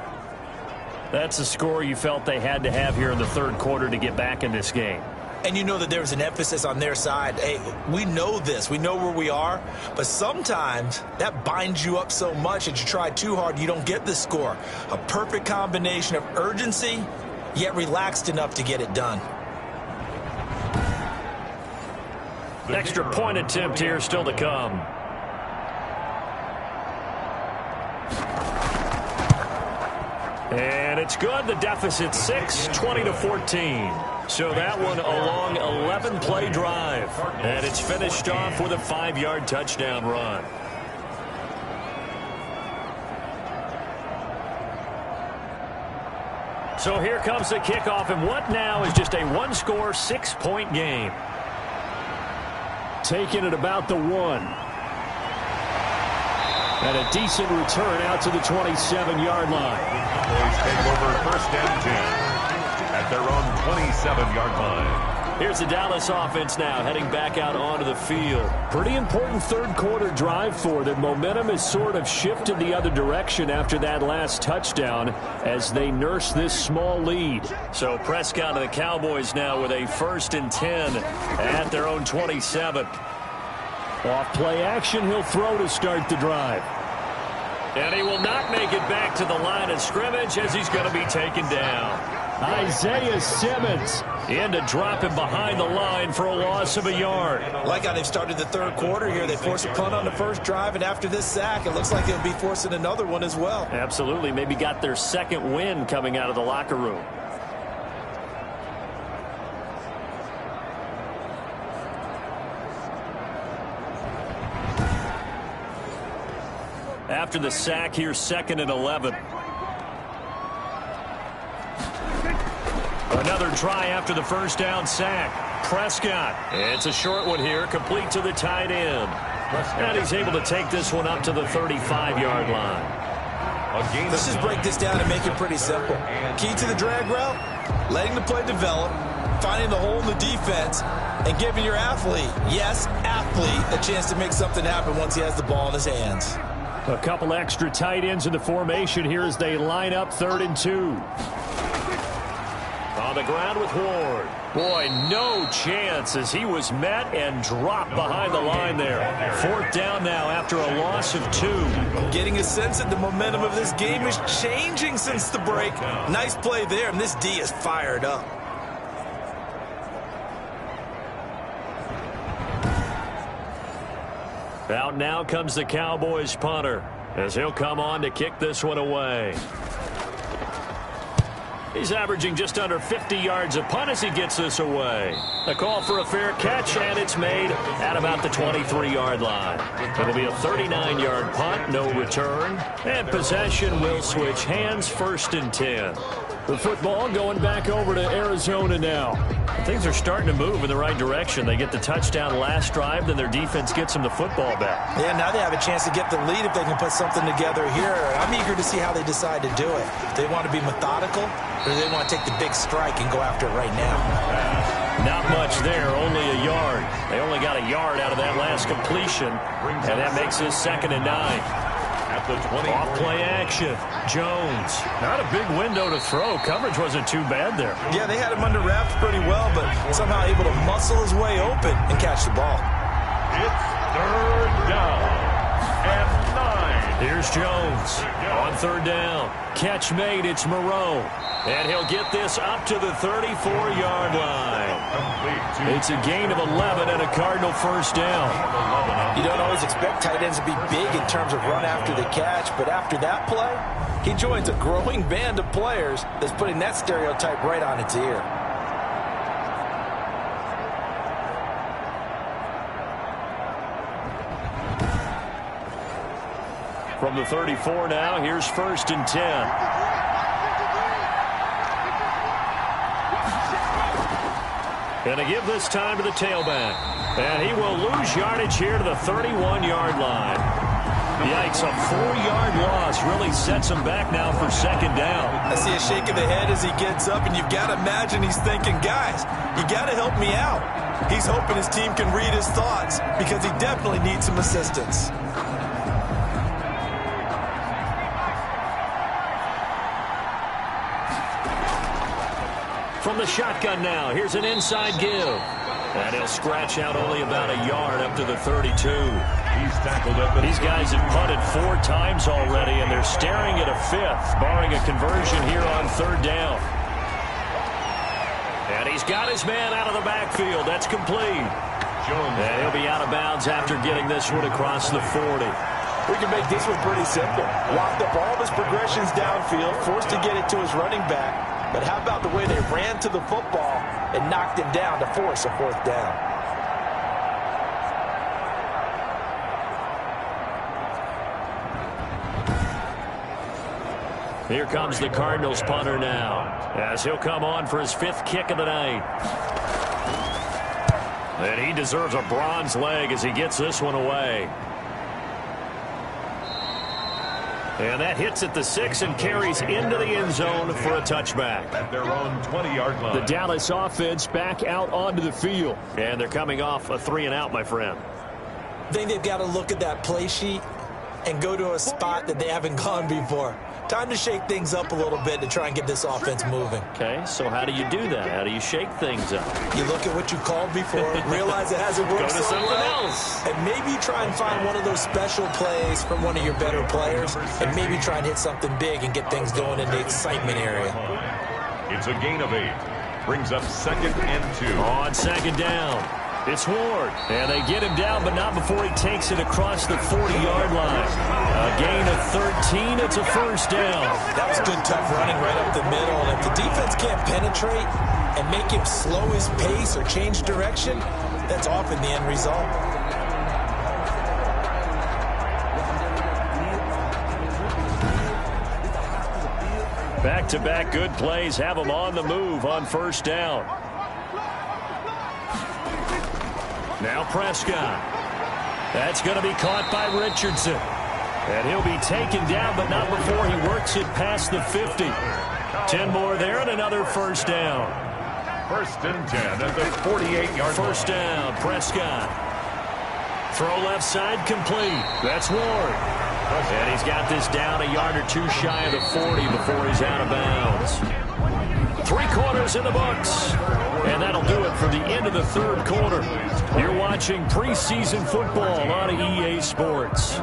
That's a score you felt they had to have here in the 3rd quarter to get back in this game. And you know that there was an emphasis on their side. Hey, we know this. We know where we are. But sometimes that binds you up so much that you try too hard, you don't get the score. A perfect combination of urgency, yet relaxed enough to get it done. Extra point attempt here still to come. And it's good. The deficit 6, 20-14. So that one a long 11-play drive. And it's finished off with a 5-yard touchdown run. So here comes the kickoff, and what now is just a one-score, 6-point game. Taking it about the 1. And a decent return out to the 27-yard line. Cowboys take over first and 10 at their own 27-yard line. Here's the Dallas offense now heading back out onto the field. Pretty important third-quarter drive for them. Momentum has sort of shifted the other direction after that last touchdown as they nurse this small lead. So Prescott and the Cowboys now with a 1st and 10 at their own 27. Off play action, he'll throw to start the drive. And he will not make it back to the line of scrimmage as he's going to be taken down. Isaiah Simmons in to drop him behind the line for a loss of a yard. Like how they've started the third quarter here. They force a punt on the first drive, and after this sack, it looks like they'll be forcing another one as well. Absolutely. Maybe got their second win coming out of the locker room. After the sack, here's 2nd and 11. Another try after the first down sack. Prescott. It's a short one here, complete to the tight end. And he's able to take this one up to the 35-yard line. Let's just break this down and make it pretty simple. Key to the drag route, letting the play develop, finding the hole in the defense, and giving your athlete, yes, athlete, a chance to make something happen once he has the ball in his hands. A couple extra tight ends in the formation here as they line up 3rd and 2. On the ground with Ward. Boy, no chance as he was met and dropped behind the line there. 4th down now after a loss of 2. Getting a sense that the momentum of this game is changing since the break. Nice play there, and this D is fired up. Out now comes the Cowboys punter as he'll come on to kick this one away. He's averaging just under 50 yards a punt as he gets this away. A call for a fair catch, and it's made at about the 23-yard line. It'll be a 39-yard punt, no return, and possession will switch hands, 1st and 10. The football going back over to Arizona now. Things are starting to move in the right direction. They get the touchdown last drive, then their defense gets them the football back. Yeah, now they have a chance to get the lead if they can put something together here. I'm eager to see how they decide to do it. Do they want to be methodical, or do they want to take the big strike and go after it right now? Not much there, only a yard. They only got a yard out of that last completion, and that makes this 2nd and 9. At the 20. Off play action. Jones. Not a big window to throw. Coverage wasn't too bad there. Yeah, they had him under wraps pretty well, but somehow able to muscle his way open and catch the ball. It's 3rd down and 9. Here's Jones on 3rd down. Catch made. It's Moreau. And he'll get this up to the 34-yard line. It's a gain of 11 and a Cardinal 1st down. You don't always expect tight ends to be big in terms of run after the catch, but after that play, he joins a growing band of players that's putting that stereotype right on its ear. From the 34 now, here's 1st and 10. And to give this time to the tailback. And he will lose yardage here to the 31-yard line. Yikes, a 4-yard loss really sets him back now for 2nd down. I see a shake of the head as he gets up, and you've got to imagine he's thinking, guys, you got to help me out. He's hoping his team can read his thoughts because he definitely needs some assistance. From the shotgun now, here's an inside give. And he'll scratch out only about a yard up to the 32. He's tackled up. These guys have punted 4 times already, and they're staring at a 5th, barring a conversion here on 3rd down. And he's got his man out of the backfield. That's complete. And he'll be out of bounds after getting this one across the 40. We can make this one pretty simple. Locked up all of his progressions downfield, forced to get it to his running back. But how about the way they ran to the football and knocked him down to force a fourth down? Here comes the Cardinals punter now, as he'll come on for his 5th kick of the night. And he deserves a bronze leg as he gets this one away. And that hits at the 6 and carries into the end zone for a touchback. At their own 20-yard line. The Dallas offense back out onto the field. And they're coming off a 3-and-out, my friend. I think they've got to look at that play sheet and go to a spot that they haven't gone before. Time to shake things up a little bit to try and get this offense moving. Okay, so how do you do that? How do you shake things up? You look at what you called before, realize it hasn't worked Go to so something well, else. and maybe try and find one of those special plays from one of your better players, and maybe try and hit something big and get things going in the excitement area. It's a gain of 8. Brings up 2nd and 2. On 2nd down, it's Ward. And they get him down, but not before he takes it across the 40-yard line. A gain of 13. It's a first down. That was good, tough running right up the middle. And if the defense can't penetrate and make him slow his pace or change direction, that's often the end result. Back-to-back good plays have him on the move on first down. Now Prescott. That's going to be caught by Richardson. And he'll be taken down, but not before he works it past the 50. 10 more there and another first down. 1st and 10 at the 48-yard line. First down, Prescott. Throw left side complete. That's Ward. And he's got this down a yard or two shy of the 40 before he's out of bounds. 3 quarters in the books. And that'll do it for the end of the 3rd quarter. You're watching preseason football on EA Sports.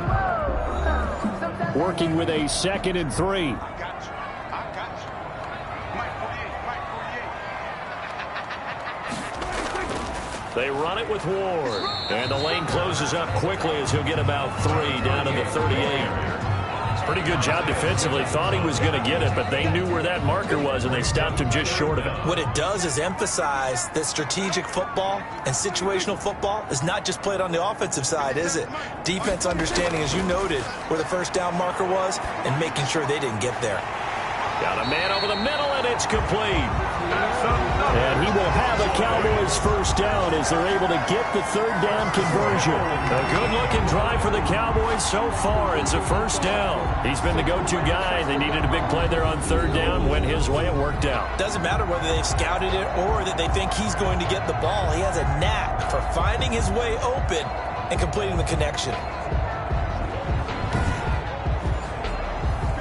Working with a 2nd and 3. They run it with Ward. And the lane closes up quickly as he'll get about 3 down to the 38. Pretty good job defensively. Thought he was going to get it, but they knew where that marker was, and they stopped him just short of it. What it does is emphasize that strategic football and situational football is not just played on the offensive side, is it? Defense understanding, as you noted, where the first down marker was and making sure they didn't get there. Got a man over the middle, and it's complete. And he will have a Cowboys first down as they're able to get the 3rd down conversion. A good-looking drive for the Cowboys so far. It's a first down. He's been the go-to guy. They needed a big play there on 3rd down. Went his way. It worked out. Doesn't matter whether they've scouted it or that they think he's going to get the ball. He has a knack for finding his way open and completing the connection.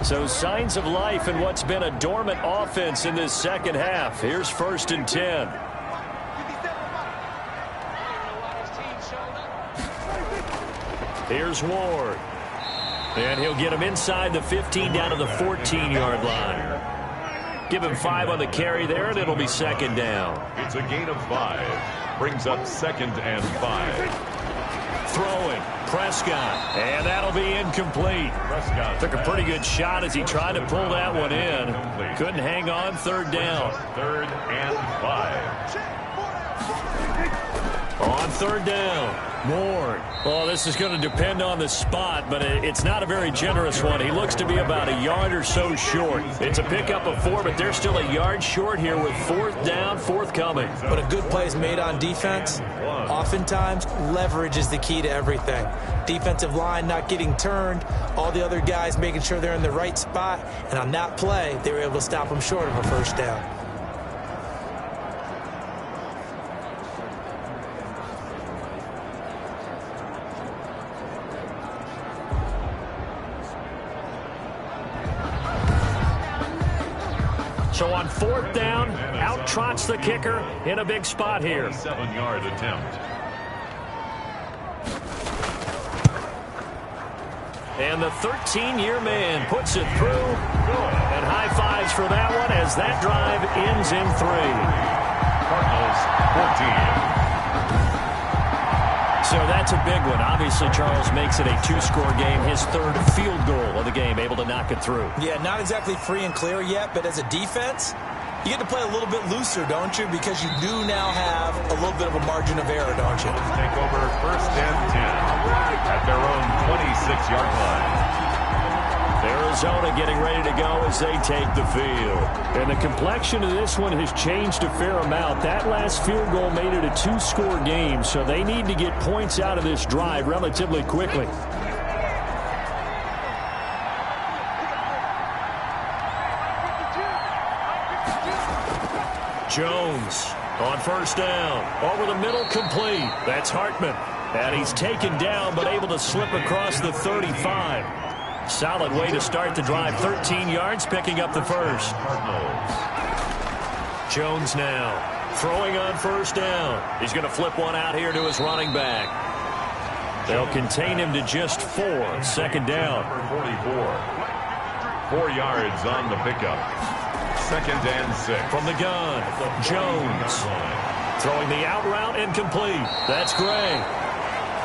So signs of life in what's been a dormant offense in this 2nd half. Here's 1st and 10. Here's Ward. And he'll get him inside the 15 down to the 14-yard line. Give him 5 on the carry there, and it'll be 2nd down. It's a gain of 5. Brings up 2nd and 5. Throwing, Prescott, and that'll be incomplete. Prescott took a pretty good shot as he tried to pull that one in. Couldn't hang on. 3rd down. 3rd and 5. On 3rd down, Ward. Oh, this is going to depend on the spot, but it's not a very generous one. He looks to be about a yard or so short. It's a pickup of 4, but they're still a yard short here with 4th down, 4th coming. But a good play is made on defense. Oftentimes, leverage is the key to everything. Defensive line not getting turned, all the other guys making sure they're in the right spot, and on that play, they were able to stop them short of a first down. So on 4th down, out trots the kicker in a big spot here. 7-yard attempt. And the 13-year man puts it through. And high fives for that one as that drive ends in 3. Cardinals 14. So that's a big one. Obviously, Charles makes it a 2-score game. His 3rd field goal of the game, able to knock it through. Yeah, not exactly free and clear yet, but as a defense, You get to play a little bit looser, don't you? Because you do now have a little bit of a margin of error, don't you? Take over first and 10 at their own 26-yard line. Arizona getting ready to go as they take the field. And the complexion of this one has changed a fair amount. That last field goal made it a 2-score game, so they need to get points out of this drive relatively quickly. Jones on first down. Over the middle, complete. That's Hartman. And he's taken down but able to slip across the 35. Solid way to start the drive. 13 yards, picking up the first. Jones now throwing on first down. He's going to flip one out here to his running back. They'll contain him to just 4. Second down. 44. 4 yards on the pickup. Second and 6. From the gun, Jones throwing the out route incomplete. That's Gray.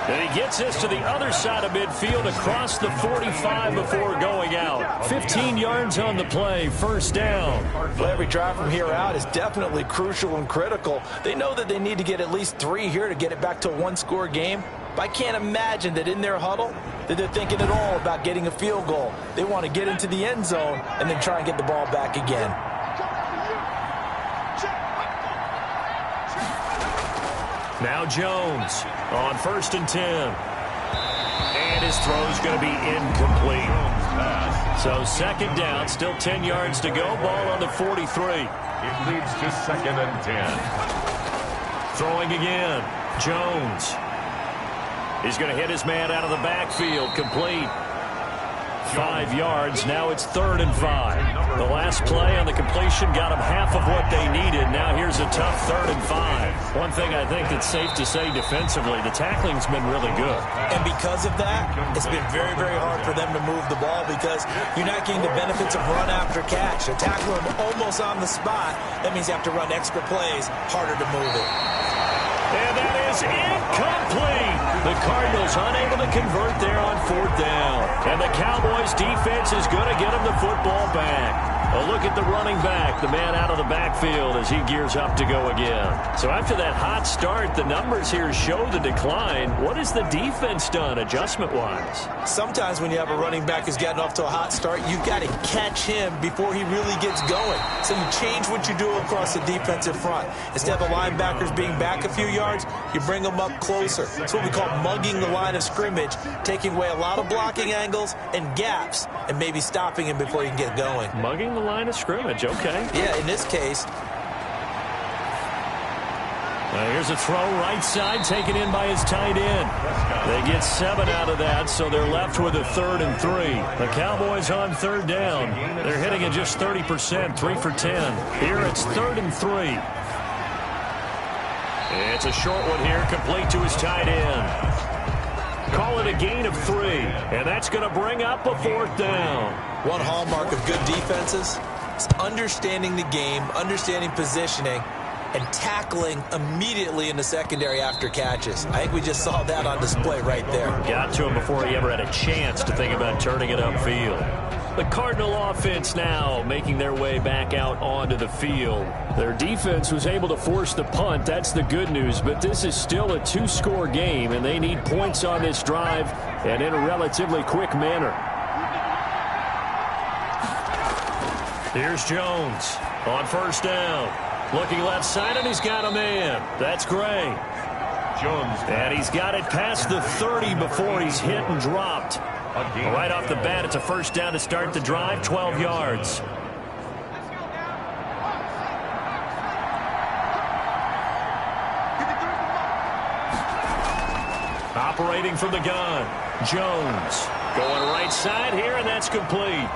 And he gets this to the other side of midfield across the 45 before going out. 15 yards on the play, first down. Well, every drive from here out is definitely crucial and critical. They know that they need to get at least 3 here to get it back to a 1-score game. But I can't imagine that in their huddle that they're thinking at all about getting a field goal. They want to get into the end zone and then try and get the ball back again. Now Jones on first and 10. And his throw's going to be incomplete. So second down, still 10 yards to go. Ball on the 43. It leads to second and 10. Throwing again. Jones. He's going to hit his man out of the backfield. Complete. 5 yards. Now it's third and 5. The last play on the completion got them half of what they needed. Now here's a tough third and 5. One thing I think that's safe to say defensively, the tackling's been really good. And because of that, it's been very, very hard for them to move the ball because you're not getting the benefits of run after catch. A tackle them almost on the spot. That means you have to run extra plays, harder to move it. And that is incomplete. The Cardinals unable to convert there on fourth down. And the Cowboys defense is going to get them the football back. A look at the running back, the man out of the backfield as he gears up to go again. So after that hot start, the numbers here show the decline. What has the defense done adjustment-wise? Sometimes when you have a running back who's gotten off to a hot start, you've got to catch him before he really gets going. So you change what you do across the defensive front. Instead of the linebackers being back a few yards, you bring them up closer. It's what we call mugging the line of scrimmage, taking away a lot of blocking angles and gaps and maybe stopping him before he can get going. Mugging the line of scrimmage, okay. Yeah, in this case. Here's a throw right side taken in by his tight end. They get 7 out of that, so they're left with a third and 3. The Cowboys on third down. They're hitting at just 30%, 3 for 10. Here it's third and 3. It's a short one here, complete to his tight end. Call it a gain of 3, and that's going to bring up a fourth down. One hallmark of good defenses is understanding the game, understanding positioning, and tackling immediately in the secondary after catches. I think we just saw that on display right there. Got to him before he ever had a chance to think about turning it upfield. The Cardinal offense now making their way back out onto the field. Their defense was able to force the punt. That's the good news, but this is still a 2-score game, and they need points on this drive and in a relatively quick manner. Here's Jones on first down. Looking left side, and he's got a man. That's Gray. Jones. And he's got it past the 30 before he's hit and dropped. Right off the bat, it's a first down to start the drive, 12 yards. Operating from the gun, Jones. Going right side here, and that's complete.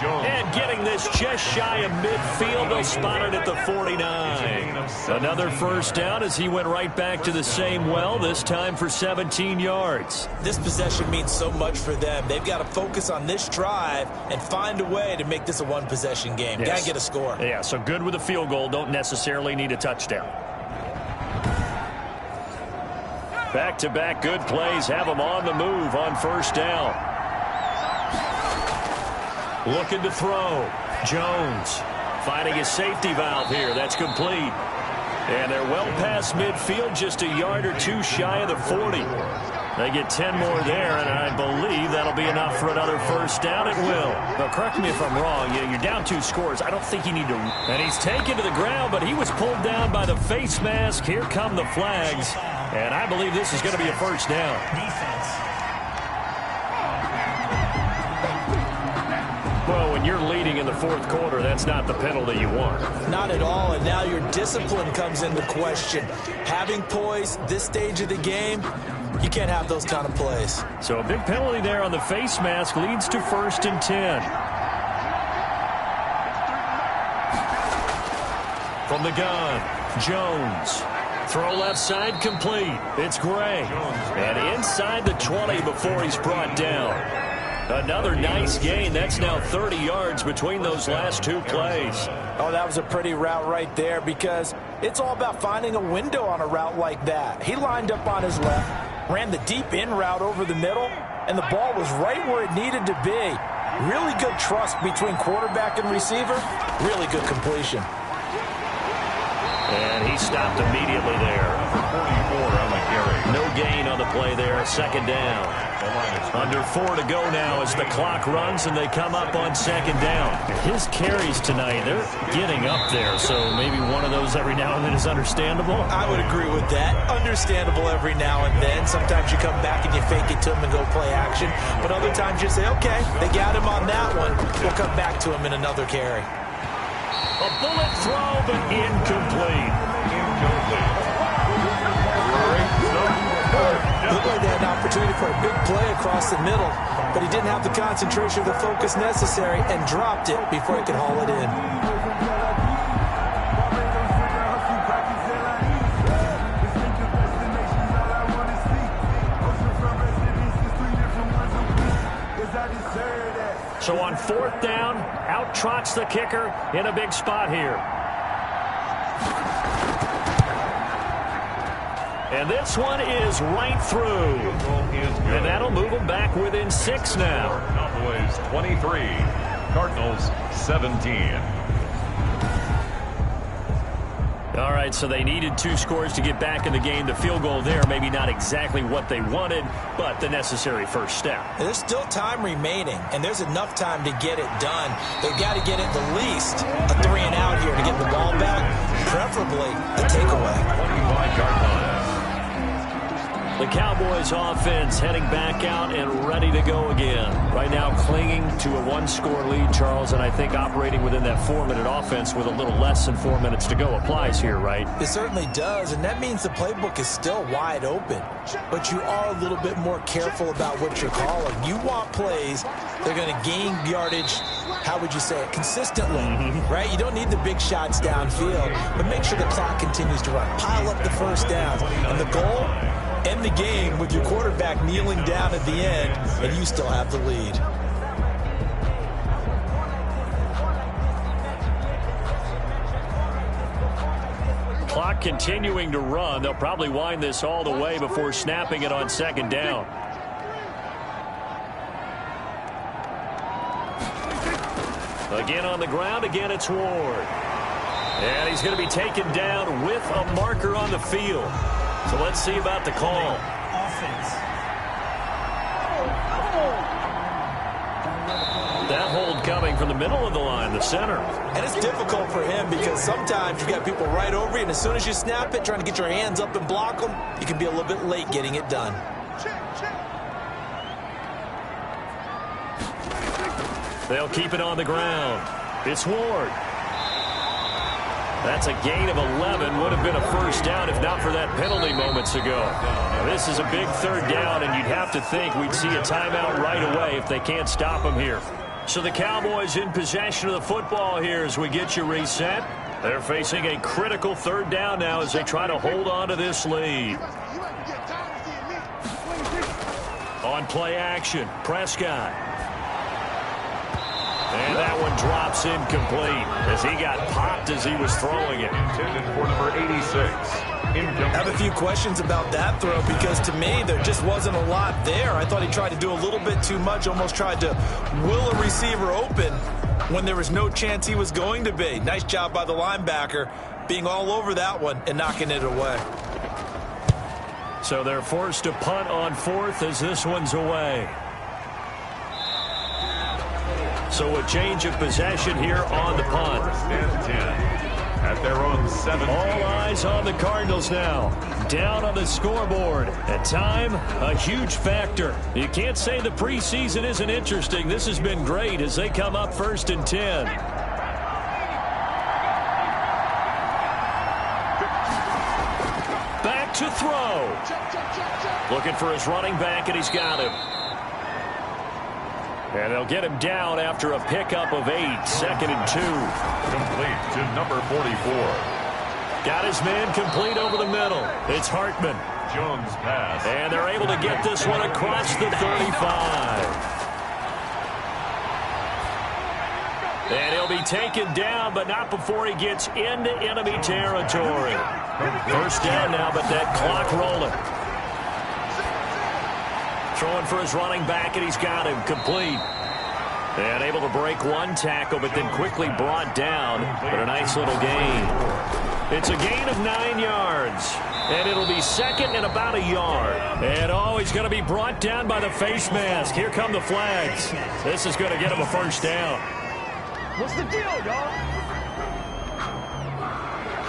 Jones. And getting this just shy of midfield. They'll spot it at the 49. Another first down as he went right back to the same well, this time for 17 yards. This possession means so much for them. They've got to focus on this drive and find a way to make this a one-possession game. Yes. Got to get a score. Yeah, so good with a field goal. Don't necessarily need a touchdown. Back-to-back good plays have them on the move on first down. Looking to throw. Jones finding his safety valve here. That's complete. And they're well past midfield, just a yard or two shy of the 40. They get 10 more there, and I believe that'll be enough for another first down. It will. Now, correct me if I'm wrong. You're down 2 scores. I don't think you need to. And he's taken to the ground, but he was pulled down by the face mask. Here come the flags. And I believe this is going to be a first down. Defense. Well, when you're leading in the 4th quarter, that's not the penalty you want. Not at all, and now your discipline comes into question. Having poise this stage of the game, you can't have those kind of plays. So a big penalty there on the face mask leads to 1st and 10. From the gun, Jones. Throw left side complete. It's Gray. And inside the 20 before he's brought down. Another nice gain. That's now 30 yards between those last 2 plays. Oh, that was a pretty route right there because it's all about finding a window on a route like that. He lined up on his left, ran the deep in route over the middle, and the ball was right where it needed to be. Really good trust between quarterback and receiver. Really good completion. And he stopped immediately there. 44 on the carry. No gain on the play there. 2nd down. Under 4 to go now as the clock runs and they come up on 2nd down. His carries tonight, they're getting up there, so maybe one of those every now and then is understandable. I would agree with that. Understandable every now and then. Sometimes you come back and you fake it to him and go play action. But other times you say, okay, they got him on that one. We'll come back to him in another carry. A bullet throw, but incomplete. Looked like they had an opportunity for a big play across the middle, but he didn't have the concentration or the focus necessary and dropped it before he could haul it in. So on 4th down, out trots the kicker in a big spot here. And this one is right through. And that'll move them back within 6 now. Cowboys 23, Cardinals 17. All right, so they needed 2 scores to get back in the game. The field goal there, maybe not exactly what they wanted, but the necessary first step. There's still time remaining, and there's enough time to get it done. They've got to get at the least a 3 and out here to get the ball back, preferably a takeaway. 25-yard line. The Cowboys offense heading back out and ready to go again. Right now clinging to a 1-score lead, Charles, and I think operating within that 4-minute offense with a little less than 4 minutes to go applies here, right? It certainly does, and that means the playbook is still wide open. But you are a little bit more careful about what you're calling. You want plays, they're going to gain yardage, how would you say it, consistently, right? You don't need the big shots downfield, but make sure the clock continues to run. Pile up the first downs. And the goal? End the game with your quarterback kneeling down at the end, and you still have the lead. Clock continuing to run. They'll probably wind this all the way before snapping it on 2nd down. Again on the ground. Again, it's Ward. And he's going to be taken down with a marker on the field. So let's see about the call. Offense. That hold coming from the middle of the line, the center. And it's difficult for him because sometimes you got people right over you, and as soon as you snap it, trying to get your hands up and block them, you can be a little bit late getting it done. They'll keep it on the ground. It's Ward. That's a gain of 11. Would have been a first down if not for that penalty moments ago. Now, this is a big 3rd down, and you'd have to think we'd see a timeout right away if they can't stop them here. So the Cowboys in possession of the football here as we get you reset. They're facing a critical 3rd down now as they try to hold on to this lead. On play action, Prescott. And that one drops incomplete as he got popped as he was throwing it. Intended for number 86. I have a few questions about that throw because to me there just wasn't a lot there. I thought he tried to do a little bit too much, almost tried to will a receiver open. when there was no chance he was going to be. Nice job by the linebacker being all over that one and knocking it away. So they're forced to punt on 4th as this one's away. So a change of possession here on the punt. 1st and 10 at their own 7. All eyes on the Cardinals now. Down on the scoreboard. At time, a huge factor. You can't say the preseason isn't interesting. This has been great as they come up 1st and 10. Back to throw. Looking for his running back, and he's got him. And they'll get him down after a pickup of 8. 2nd and 2. Complete to number 44. Got his man complete over the middle. It's Hartman. Jones pass. And they're able to get this one across the 35. And he'll be taken down, but not before he gets into enemy territory. 1st down now, but that clock rolling. Throwing for his running back, and he's got him complete. And able to break one tackle, but then quickly brought down. But a nice little gain. It's a gain of 9 yards. And it'll be 2nd and about a yard. And he's going to be brought down by the face mask. Here come the flags. This is going to get him a 1st down. What's the deal, y'all?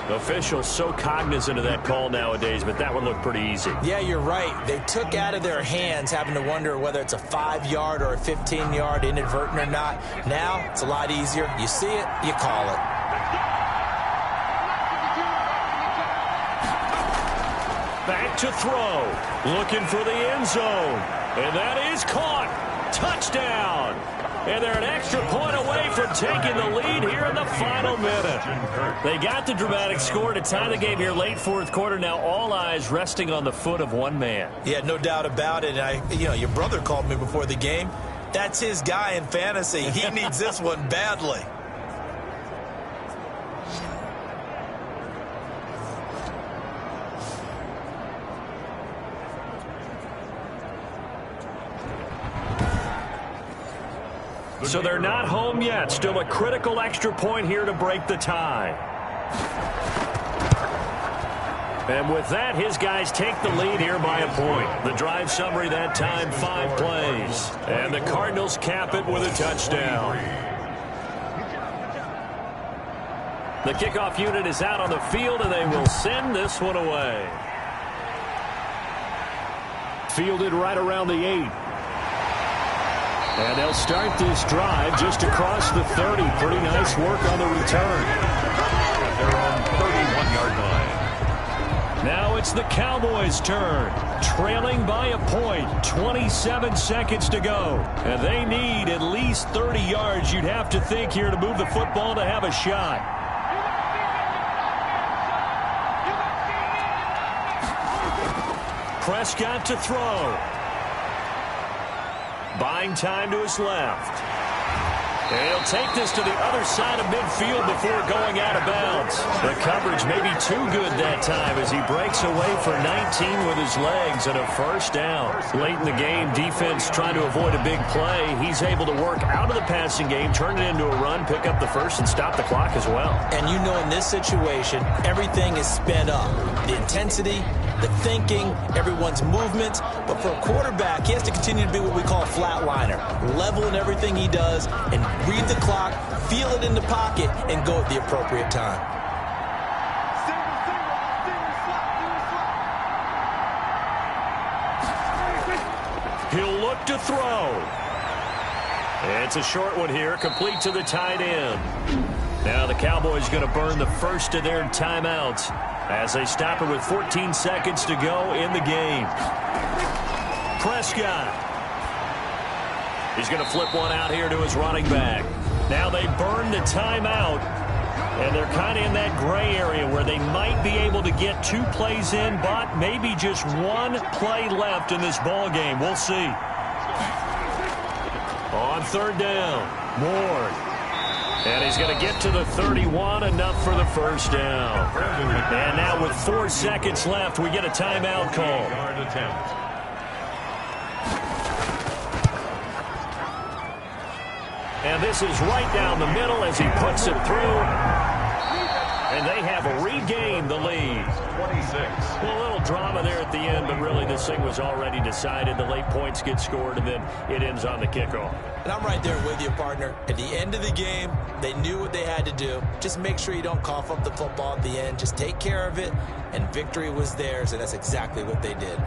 Officials so cognizant of that call nowadays, but that one looked pretty easy. Yeah, you're right. They took out of their hands having to wonder whether it's a 5-yard or a 15-yard inadvertent or not. Now, it's a lot easier. You see it, you call it. Back to throw. Looking for the end zone. And that is caught. Touchdown. And they're an extra point away from taking the lead here in the final minute. They got the dramatic score to tie the game here late 4th quarter. Now all eyes resting on the foot of one man. Yeah, no doubt about it. Your brother called me before the game. That's his guy in fantasy. He needs this one badly. So they're not home yet. Still a critical extra point here to break the tie. And with that, his guys take the lead here by a point. The drive summary that time, 5 plays. And the Cardinals cap it with a touchdown. The kickoff unit is out on the field, and they will send this one away. Fielded right around the 8. And they'll start this drive just across the 30. Pretty nice work on the return. At their own 31-yard line. Now it's the Cowboys' turn. Trailing by a point. 27 seconds to go. And they need at least 30 yards, you'd have to think, here to move the football to have a shot. Prescott to throw. Buying time to his left. And he'll take this to the other side of midfield before going out of bounds. The coverage may be too good that time as he breaks away for 19 with his legs and a 1st down. Late in the game, defense trying to avoid a big play. He's able to work out of the passing game, turn it into a run, pick up the 1st, and stop the clock as well. And you know in this situation, everything is sped up. The intensity, the thinking, everyone's movements. But for a quarterback, he has to continue to be what we call a flatliner. Level in everything he does and read the clock, feel it in the pocket, and go at the appropriate time. He'll look to throw. It's a short one here, complete to the tight end. Now the Cowboys going to burn the first of their timeouts as they stop it with 14 seconds to go in the game. Prescott. He's going to flip one out here to his running back. Now they burn the timeout, and they're kind of in that gray area where they might be able to get 2 plays in, but maybe just 1 play left in this ball game. We'll see. On 3rd down, Ward. And he's going to get to the 31, enough for the 1st down. And now with 4 seconds left, we get a timeout call. And this is right down the middle as he puts it through. And they have regained the lead. 26. Well, a little drama there at the end, but really this thing was already decided. The late points get scored, and then it ends on the kickoff. And I'm right there with you, partner. At the end of the game, they knew what they had to do. Just make sure you don't cough up the football at the end. Just take care of it, and victory was theirs, and that's exactly what they did.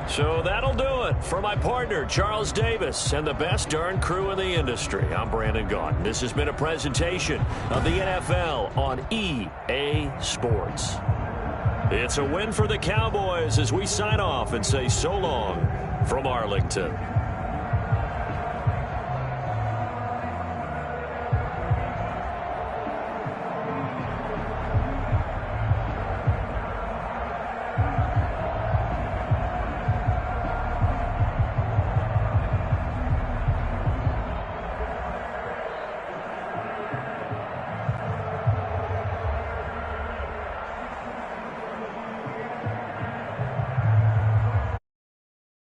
So that'll do it for my partner, Charles Davis, and the best darn crew in the industry. I'm Brandon Gaudin. This has been a presentation of the NFL on EA Sports. It's a win for the Cowboys as we sign off and say so long from Arlington.